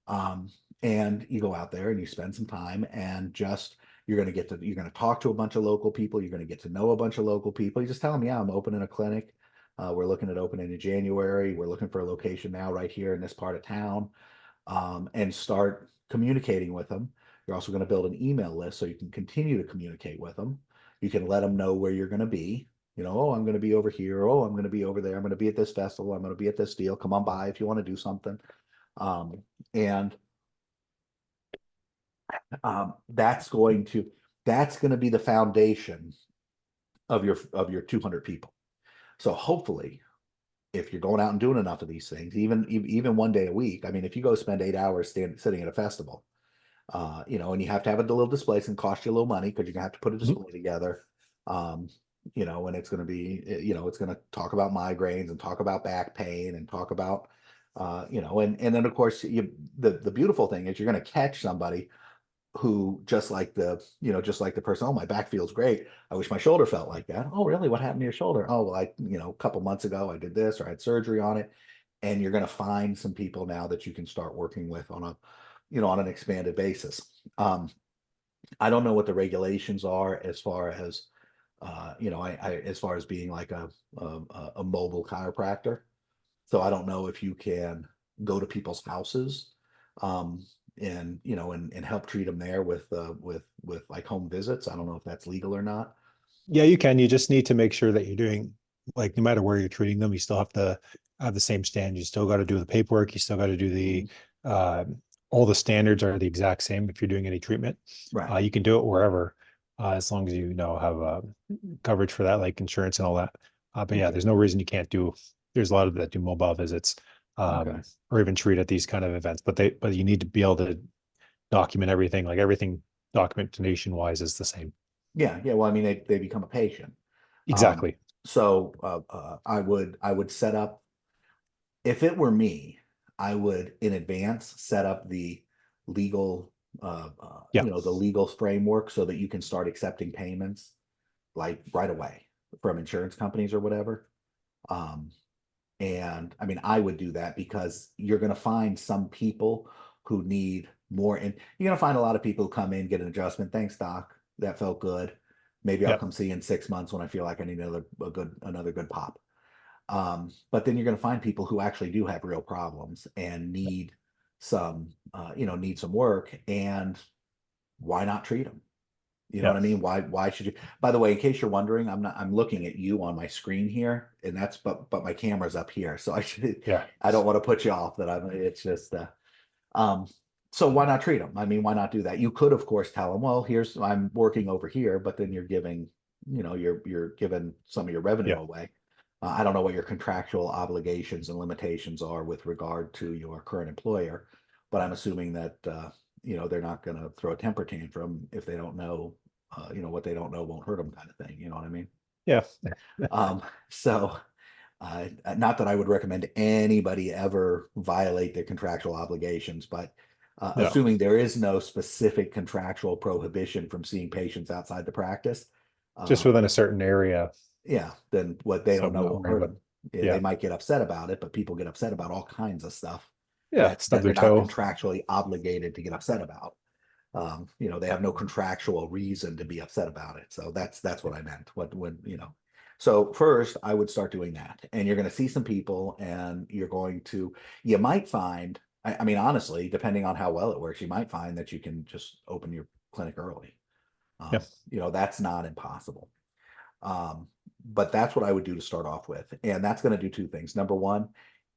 Um, and you go out there and you spend some time and you're going to talk to a bunch of local people. You're going to get to know a bunch of local people. You just tell them, yeah, I'm opening a clinic. We're looking at opening in January. We're looking for a location now right here in this part of town, and start communicating with them. You're also going to build an email list so you can continue to communicate with them. You can let them know where you're going to be. Oh, I'm going to be over here. Oh, I'm going to be over there. I'm going to be at this festival. I'm going to be at this deal. Come on by if you want to do something. And that's going to be the foundation of your 200 people. So hopefully, if you're going out and doing enough of these things, even one day a week, I mean, if you go spend 8 hours sitting at a festival, and you have to have a little display. It's going to cost you a little money because you're going to have to put a mhm, display together. And it's going to be, it's going to talk about migraines and talk about back pain and talk about, and then of course the beautiful thing is you're going to catch somebody who just like the person, oh, my back feels great. I wish my shoulder felt like that. Oh, really? What happened to your shoulder? Oh, well, a couple months ago I did this or I had surgery on it. And you're going to find some people now that you can start working with on an expanded basis. I don't know what the regulations are as far as, as far as being like a mobile chiropractor. So I don't know if you can go to people's houses, um, and help treat them there with like home visits. I don't know if that's legal or not. yeah, you can. You just need to make sure that you're doing, like, no matter where you're treating them, you still have to have the same standard. You still got to do the paperwork. You still got to do Mhm. uh, all the standards are the exact same if you're doing any treatment. Right. You can do it wherever, as long as you know have coverage for that, like insurance and all that. But yeah, Okay. there's no reason you can't do. There's a lot of that do mobile visits, Okay. or even treat at these kind of events. But you need to be able to document everything. Like everything documentation wise is the same. Yeah. Yeah. Well, I mean, they become a patient. Um, Exactly. so I would set up, if it were me, I would in advance set up legal, Yeah. the legal framework so that you can start accepting payments like right away from insurance companies or whatever. Um, And I mean, I would do that because you're going to find some people who need more. And you're going to find a lot of people who come in, get an adjustment. Thanks, doc. That felt good. Maybe I'll Yeah. come see you in 6 months when I feel like I need another good pop. But then you're going to find people who actually do have real problems and need some work. And why not treat them? You know Yeah. what I mean? Why should you? By the way, in case you're wondering, I'm looking at you on my screen here, and but my camera's up here, so Yeah. I don't want to put you off that it's just um so why not treat them? I mean, why not do that? You could, of course, tell them, well, I'm working over here, but then you're giving some of your revenue Yeah. away. I don't know what your contractual obligations and limitations are with regard to your current employer, but I'm assuming that they're not going to throw a temper tantrum if they don't know, what they don't know won't hurt them kind of thing. You know what I mean? Yeah. So not that I would recommend anybody ever violate their contractual obligations, but No. assuming there is no specific contractual prohibition from seeing patients outside the practice, Just um, within a certain area. yeah, then what they don't Something know not won't worry hurt about. them. Yeah, they Yeah. might get upset about it, but people get upset about all kinds of stuff Yeah. that Stub their they're not toe. contractually obligated to get upset about. They have no contractual reason to be upset about it. So that's what I meant. What when So first, I would start doing that, and you're going to see some people, and you might find. I mean, honestly, depending on how well it works, you might find that you can just open your clinic early. Yeah. That's not impossible. But that's what I would do to start off with, and that's going to do two things. Number one,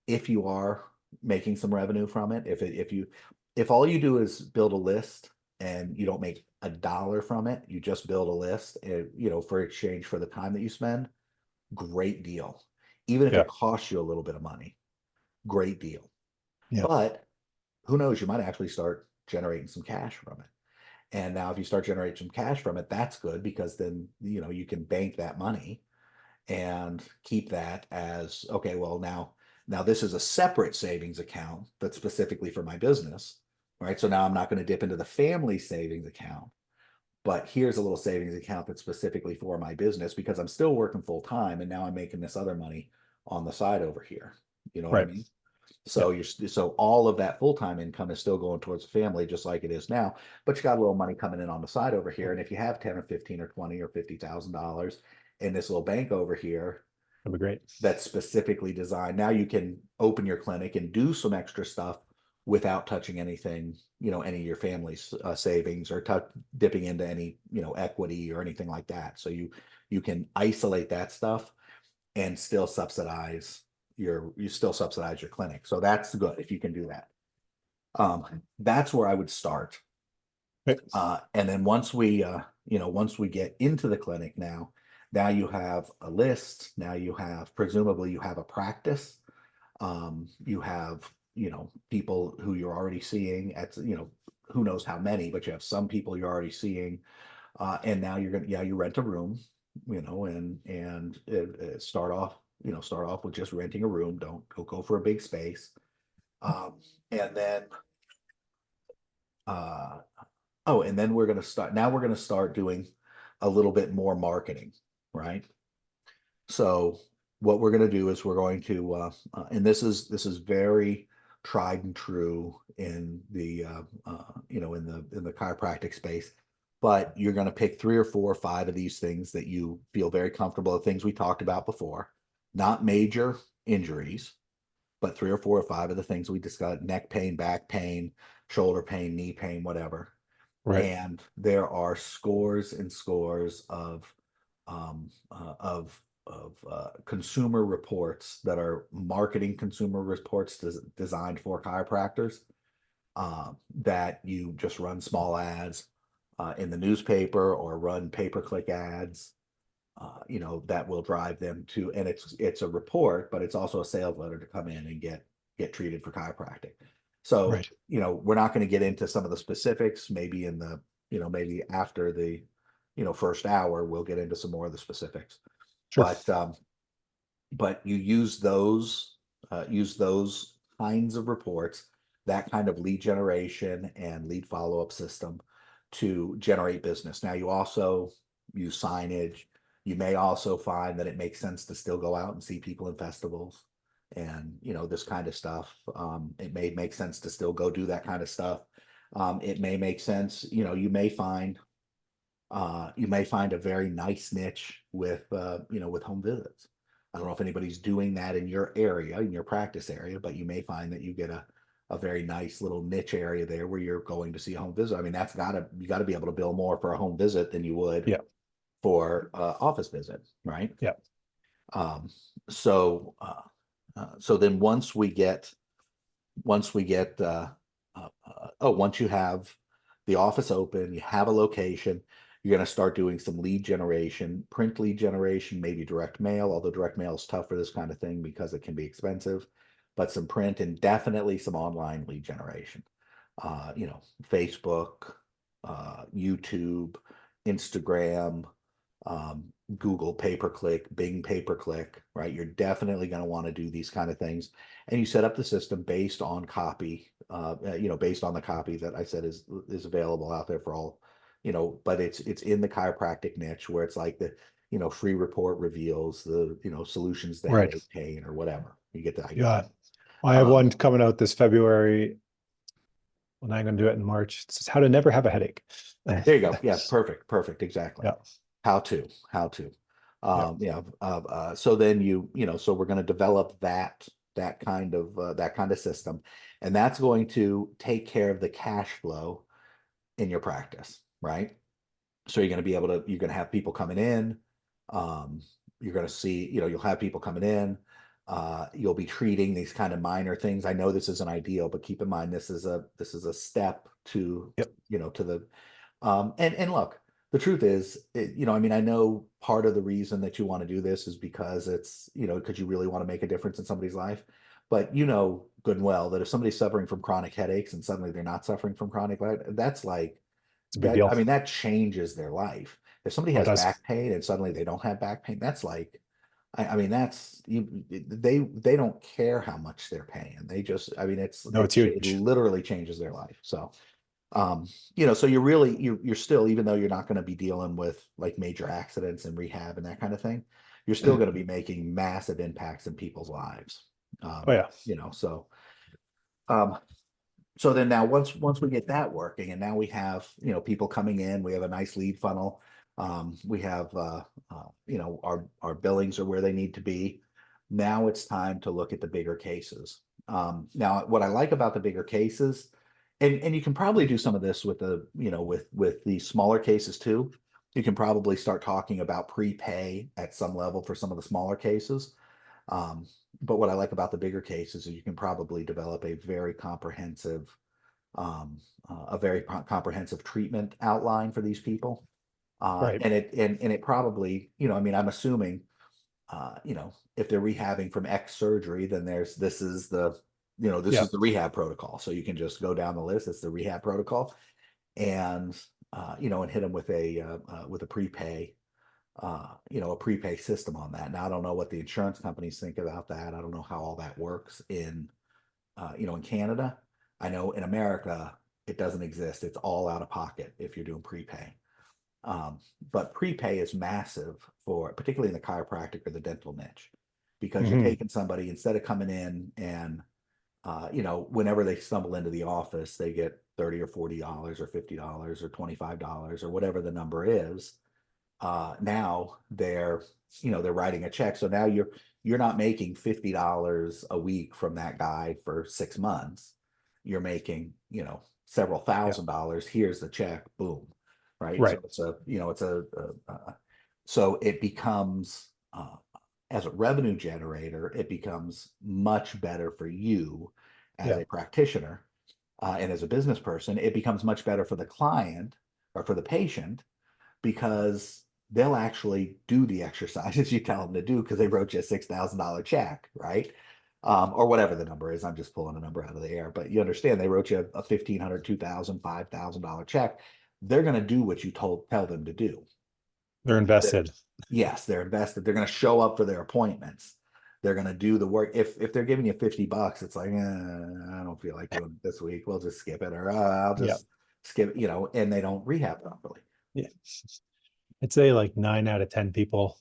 if you are making some revenue from it. If all you do is build a list and you don't make a dollar from it, you just build a list, and, for exchange for the time that you spend, great deal. Even if Yeah. it costs you a little bit of money, great deal. Yeah. But who knows, you might actually start generating some cash from it. And now if you start generating some cash from it, that's good, because then, you can bank that money and keep that as, okay, well, now this is a separate savings account that's specifically for my business, right? So now I'm not going to dip into the family savings account, but here's a little savings account that's specifically for my business, because I'm still working full time and now I'm making this other money on the side over here. You know what I Right. mean? Yeah. So all of that full-time income is still going towards the family, just like it is now, but you got a little money coming in on the side over here. And if you have 10 or 15 or 20 or $50,000 in this little bank over here That'd be great. that's specifically designed, now you can open your clinic and do some extra stuff without touching anything, any of your family's savings, or dipping into any, equity or anything like that. So you can isolate that stuff and still subsidize you still subsidize your clinic. So that's good if you can do that. That's where I would start. Okay. And then once we get into the clinic, now you have a list. Now you have, presumably you have a practice. You have, people who you're already seeing at, who knows how many, but you have some people you're already seeing. And now you rent a room, and start off with just renting a room. Don't go for a big space. And then, uh, oh, and then we're going to start doing a little bit more marketing, right? So what we're going to do is we're going to, and this is very tried and true in the, in the chiropractic space. But you're going to pick 3 or 4 or 5 of these things that you feel very comfortable, the things we talked about before, not major injuries, but 3 or 4 or 5 of the things we discussed: neck pain, back pain, shoulder pain, knee pain, whatever. Right. And there are scores and scores of um, uh, of consumer reports that are marketing consumer reports designed for chiropractors, that you just run small ads in the newspaper, or run pay-per-click ads, that will drive them to, and it's a report, but it's also a sales letter to come in and get treated for chiropractic. So, Right. we're not going to get into some of the specifics. Maybe maybe after the, first hour, we'll get into some more of the specifics. Sure. But you use those kinds of reports, that kind of lead generation and lead follow-up system, to generate business. Now you also use signage. You may also find that it makes sense to still go out and see people in festivals and, this kind of stuff. It may make sense to still go do that kind of stuff. It may make sense, you may find a very nice niche with, with home visits. I don't know if anybody's doing that in your area, in your practice area, but you may find that you get a very nice little niche area there where you're going to see a home visit. I mean, you gotta be able to bill more for a home visit than you would Yeah. for office visit, right? Yeah. Um, so then once you have the office open, you have a location, you're going to start doing some lead generation, print lead generation, maybe direct mail, although direct mail is tough for this kind of thing because it can be expensive, but some print, and definitely some online lead generation. Facebook, YouTube, Instagram, um, Google pay-per-click, Bing pay-per-click, right? You're definitely going to want to do these kind of things, and you set up the system based on copy, based on the copy that I said is available out there for all, but it's in the chiropractic niche, where it's like the, free report reveals the, solutions to Right. headache, pain, or whatever. You get the idea. Yeah. I have one coming out this February. Well, I'm going to do it in March. It's how to never have a headache. There you go. Yeah, perfect, exactly. Yeah. How to. Yeah. So then so we're going to develop that kind of system, and that's going to take care of the cash flow in your practice, right? So you're going to have people coming in. You're going to see, you'll have people coming in. You'll be treating these kind of minor things. I know this isn't ideal, but keep in mind this is a step to, Yep. to the and look, the truth is, I mean, I know part of the reason that you want to do this is because it's, because you really want to make a difference in somebody's life. But you know good and well that if somebody's suffering from chronic headaches and suddenly they're not suffering from that's like It's a big that. I deal. mean, that changes their life. If somebody Oh, it has does. back pain and suddenly they don't have back pain, that's like, I mean, that's they don't care how much they're paying. They just, I mean, No, it's it huge. literally changes their life. So so you're still, even though you're not going to be dealing with like major accidents and rehab and that kind of thing, you're still going to be making massive impacts in people's lives. Oh yeah. Um, so then now once we get that working, and now we have, people coming in, we have a nice lead funnel. We have our billings are where they need to be. Now it's time to look at the bigger cases. Now what I like about the bigger cases, and you can probably do some of this with the, with the smaller cases too. You can probably start talking about prepay at some level for some of the smaller cases. Um, but what I like about the bigger cases is you can probably develop um, a very comprehensive treatment outline for these people. Right. And it probably, I mean, I'm assuming, if they're rehabbing from X surgery, then this Yeah. is the rehab protocol. So you can just go down the list. It's the rehab protocol, and and hit them with a prepay, a prepay system on that. Now I don't know what the insurance companies think about that. I don't know how all that works in Canada. I know in America it doesn't exist. It's all out of pocket if you're doing prepay. Um, but prepay is massive for particularly in the chiropractic or the dental niche, because you're Hmm. taking somebody instead of coming in and whenever they stumble into the office, they get $30 or $40 or $50 or $25 or whatever the number is. Now they're writing a check. So now you're not making $50 a week from that guy for 6 months. You're making, several Yeah. $1,000s. Here's the check, boom. Right. So Right. so it becomes, as a revenue generator, it becomes much better for you as Yeah. a practitioner, and as a business person. It becomes much better for the client or for the patient, because they'll actually do the exercises you tell them to do because they wrote you a $6,000 check, right? Or whatever the number is. I'm just pulling a number out of the air, but you understand they wrote you a 1,500, 2,000, $5,000 check. They're going to do what you tell them to do. They're They're, invested. yes, they're invested. They're going to show up for their appointments. They're going to do the work. If they're giving you $50, it's like, I don't feel like doing it this week. We'll just skip it, or I'll Yeah. just skip, and they don't rehab properly. Yeah. I'd say like 9 out of 10 people,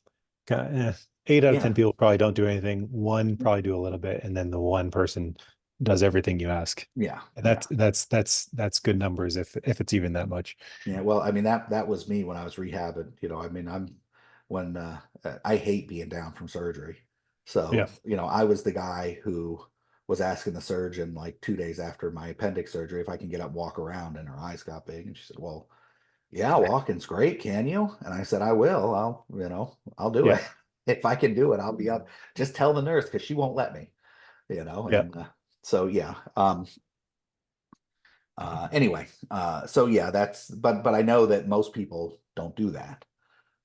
eh, 8 out of 10 Yeah. people probably don't do anything. One probably do a little bit, and then the one person does everything you ask. Yeah. And Yeah. that's good numbers if it's even that much. Yeah, well, I mean that was me when I was rehabbing. I mean, when I hate being down from surgery. So, Yeah. I was the guy who was asking the surgeon like 2 days after my appendix surgery if I can get up and walk around, and her eyes got big, and she said, "Well, yeah, walking's great, can you?" And I said, "I will. I'll do Yeah. it. If I can do it, I'll be up. Just tell the nurse because she won't let me, Yeah. and so yeah. Anyway, so yeah, but I know that most people don't do that.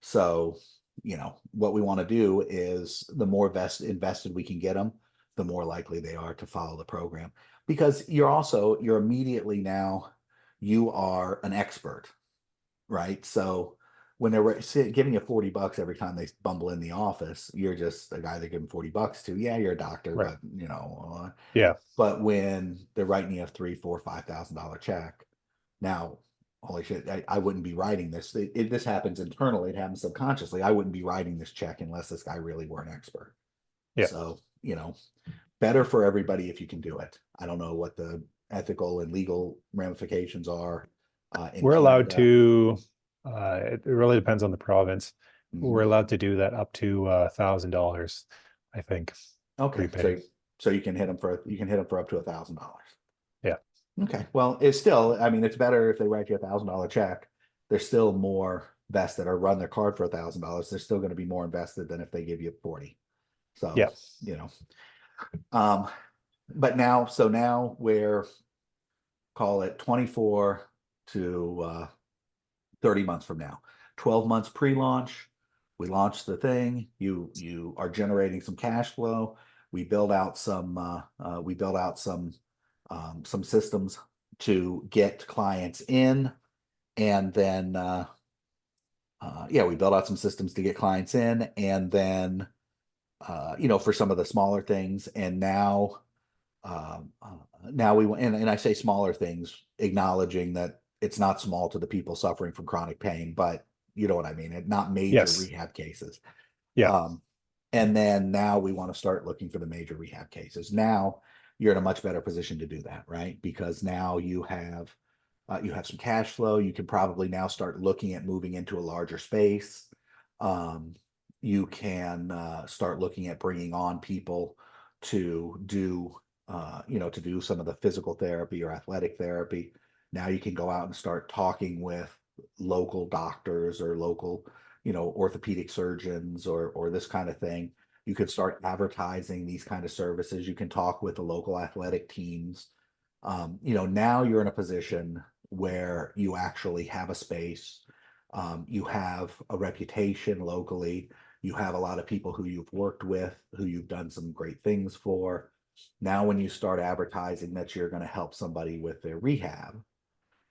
So, what we want to do is the more invested we can get them, the more likely they are to follow the program. Because you're immediately now, you are an expert, right? So when they're giving you $40 every time they bumble in the office, you're just a guy they give them $40 to. Yeah, you're a doctor, Right. but Yeah. but when they're writing you a three, four, $5,000 check, now, holy shit, I wouldn't be writing this. This happens internally. It happens subconsciously. I wouldn't be writing this check unless this guy really were an expert. Yeah. So, better for everybody if you can do it. I don't know what the ethical and legal ramifications are in We're allowed Canada. to, it really depends on the province. We're Mhm. allowed to do that up to $1,000, I think, Okay, prepay. so you can hit them for up to $1,000. Yeah. Okay. Well, it's still, I mean, it's better if they write you $1,000 check. There's still more vested, or run their card for $1,000. They're still going to be more invested than if they give you 40. So, Yeah. you know, um, but now, so now we're, call it 24 to 30 months from now. 12 months pre-launch, we launch the thing, you are generating some cash flow. We build out some systems to get clients in, and then yeah, we build out some systems to get clients in, and then for some of the smaller things. And now now we and I say smaller things, acknowledging that it's not small to the people suffering from chronic pain, but you know what I mean, not major Yes. rehab cases. Yeah. Um, and then now we want to start looking for the major rehab cases. Now you're in a much better position to do that, right? Because now you have some cash flow. You can probably now start looking at moving into a larger space. Um, you can start looking at bringing on people to do to do some of the physical therapy or athletic therapy. Now you can go out and start talking with local doctors or local orthopedic surgeons or this kind of thing. You could start advertising these kind of services. You can talk with the local athletic teams. Now you're in a position where you actually have a space. You have a reputation locally. You have a lot of people who you've worked with, who you've done some great things for. Now, when you start advertising that you're going to help somebody with their rehab,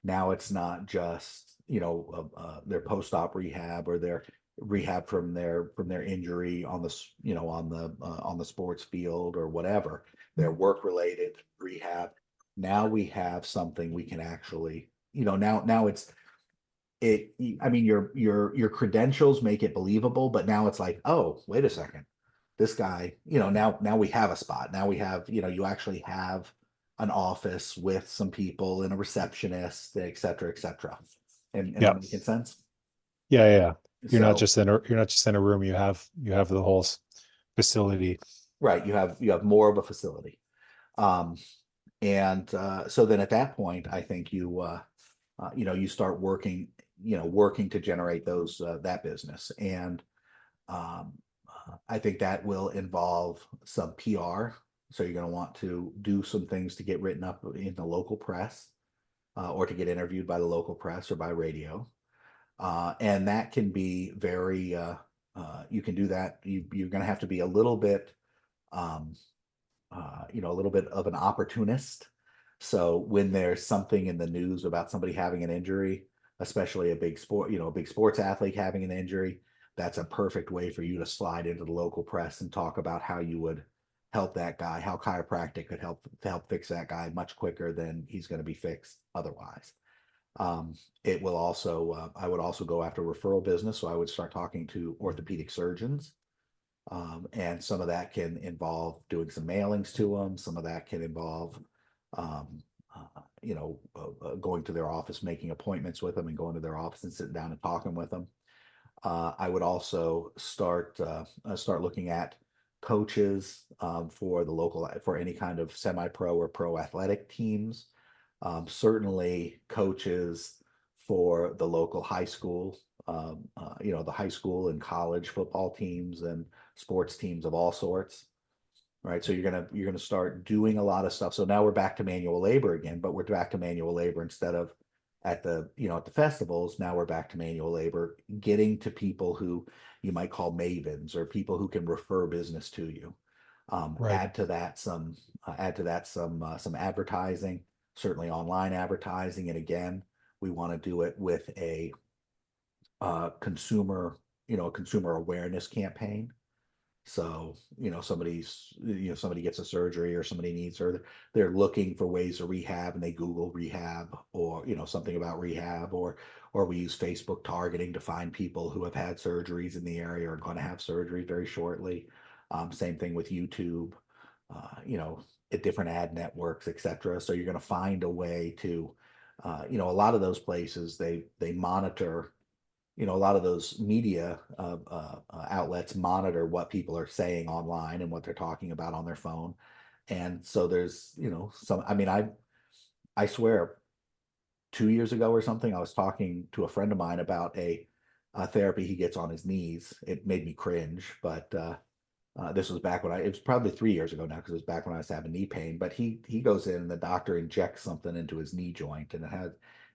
now it's not just their post-op rehab or their rehab from their injury on the on the sports field or whatever, their work-related rehab. Now we have something we can actually, now it's it. I mean, your credentials make it believable, but now it's like, oh, wait a second, this guy, now we have a spot. Now we have, you actually have an office with some people and a receptionist, et cetera, et cetera. And am I Yeah. making sense? Yeah. Yeah. So, You're not just in a room. You have the whole facility. right, you have more of a facility. Um, and so then at that point, I think you start working, working to generate those that business. And Um, I think that will involve some PR. So you're going to want to do some things to get written up in the local press or to get interviewed by the local press or by radio. And that can be very, you can do that. You're going to have to be a little bit um, a little bit of an opportunist. So when there's something in the news about somebody having an injury, especially a big sport, a big sports athlete having an injury, that's a perfect way for you to slide into the local press and talk about how you would help that guy, how chiropractic could help to help fix that guy much quicker than he's going to be fixed otherwise. It will also, I would also go after referral business. So I would start talking to orthopedic surgeons, and some of that can involve doing some mailings to them. Some of that can involve, um, going to their office, making appointments with them, and going to their office and sitting down and talking with them. I would also start looking at coaches for the local for any kind of semi-pro or pro athletic teams. Certainly, coaches for the local high school, the high school and college football teams and sports teams of all sorts, right? So you're gonna start doing a lot of stuff. So now we're back to manual labor again, but we're back to manual labor instead of at the at the festivals. Now we're back to manual labor, getting to people who you might call mavens or people who can refer business to you. Right. Add to that some advertising, certainly online advertising, and again, we want to do it with a consumer a consumer awareness campaign. So, somebody gets a surgery or somebody needs, or they're looking for ways to rehab and they Google rehab or, something about rehab, or we use Facebook targeting to find people who have had surgeries in the area or going to have surgery very shortly. Same thing with YouTube, at different ad networks, etc. So you're going to find a way to, a lot of those places, they monitor, a lot of those media outlets monitor what people are saying online and what they're talking about on their phone. And so there's, some, I mean, I swear 2 years ago or something, I was talking to a friend of mine about a therapy he gets on his knees. It made me cringe, but This was back when it was probably 3 years ago now, because it was back when I was having knee pain. But he goes in and the doctor injects something into his knee joint, and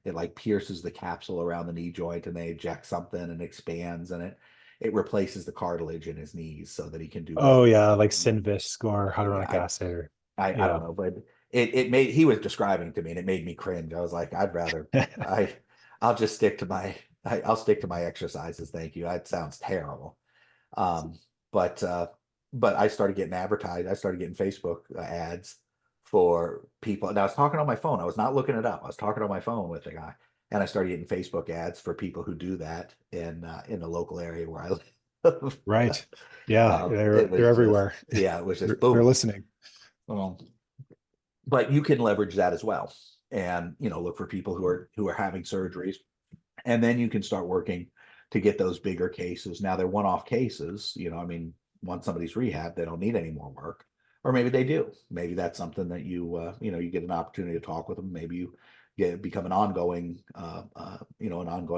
it like pierces the capsule around the knee joint, and they inject something and expands, and it replaces the cartilage in his knees so that he can do Oh better. yeah, like Synvisc or Yeah, hyaluronic acid or I yeah. don't know, but it made he was describing it to me and it made me cringe. I was like, I I'll just stick to I'll stick to my exercises. Thank you. That sounds terrible. Um, but but I started getting advertised. I started getting Facebook ads for people. And I was talking on my phone. I was not looking it up. I was talking on my phone with the guy, and I started getting Facebook ads for people who do that in the local area where I live. Right. Yeah, It they're was just, everywhere. yeah, it was just They're boom. listening. Um, but you can leverage that as well, and look for people who are having surgeries, and then you can start working to get those bigger cases. Now they're one-off cases, I mean, once somebody's rehab, they don't need any more work, or maybe they do. Maybe that's something that you get an opportunity to talk with them. Maybe you become an ongoing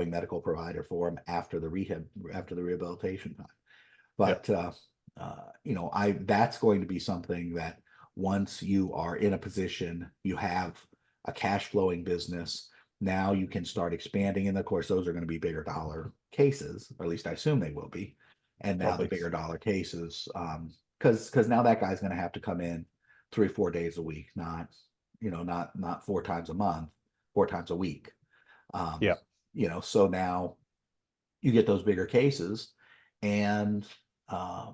medical provider for them after the rehabilitation time. Yeah. But I that's going to be something that once you are in a position, you have a cash flowing business, now you can start expanding. And of course, those are going to be bigger dollar cases, or at least I assume they will be. And now the Probably. bigger dollar cases, because now that guy's going to have to come in 3 or 4 days a week, not 4 times a month, 4 times a week. Um, Yeah. so now you get those bigger cases, and uh,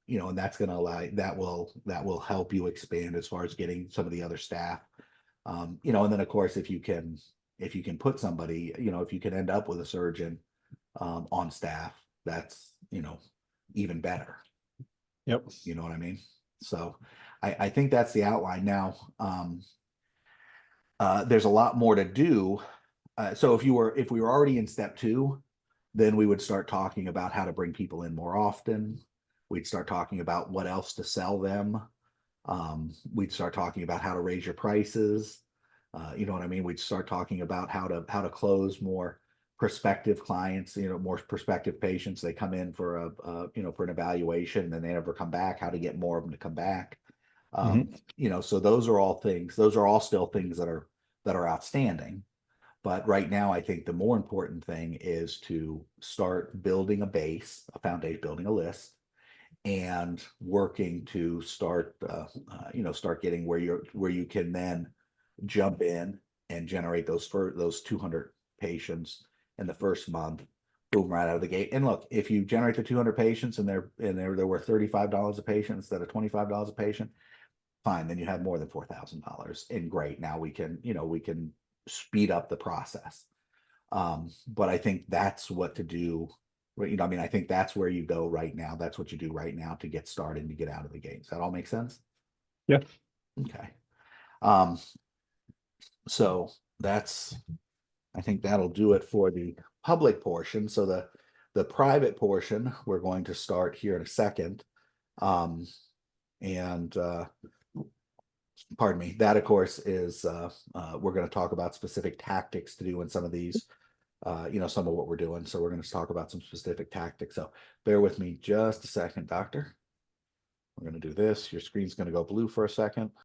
and that's going to allow that will help you expand as far as getting some of the other staff. And then of course, if you can put somebody, if you can end up with a surgeon on staff, that's even better. Yep. You know what I mean? So I think that's the outline now. There's a lot more to do. So if we were already in step two, then we would start talking about how to bring people in more often. We'd start talking about what else to sell them. We'd start talking about how to raise your prices. You know what I mean? We'd start talking about how to close more prospective clients, more prospective patients. They come in for for an evaluation, and then they never come back. How to get more of them to come back. Hmm. So those are all things. Those are all still things that are outstanding. But right now, I think the more important thing is to start building a base, a foundation, building a list, and working to start getting where you can then jump in and generate those 200 patients in the first month, boom, right out of the gate. And look, if you generate the 200 patients and they're worth $35 a patient instead of $25 a patient, fine, then you have more than $4,000, and great. Now we can speed up the process. But I think that's what to do. I mean, I think that's where you go right now. That's what you do right now to get started and to get out of the gate. Does that all make sense? Yeah. Okay. Um, so I think that'll do it for the public portion. So the private portion, we're going to start here in a second. Um, and pardon me, that of course is we're going to talk about specific tactics to do in some of these, some of what we're doing. So we're going to talk about some specific tactics. So bear with me just a second, doctor. We're going to do this. Your screen's going to go blue for a second.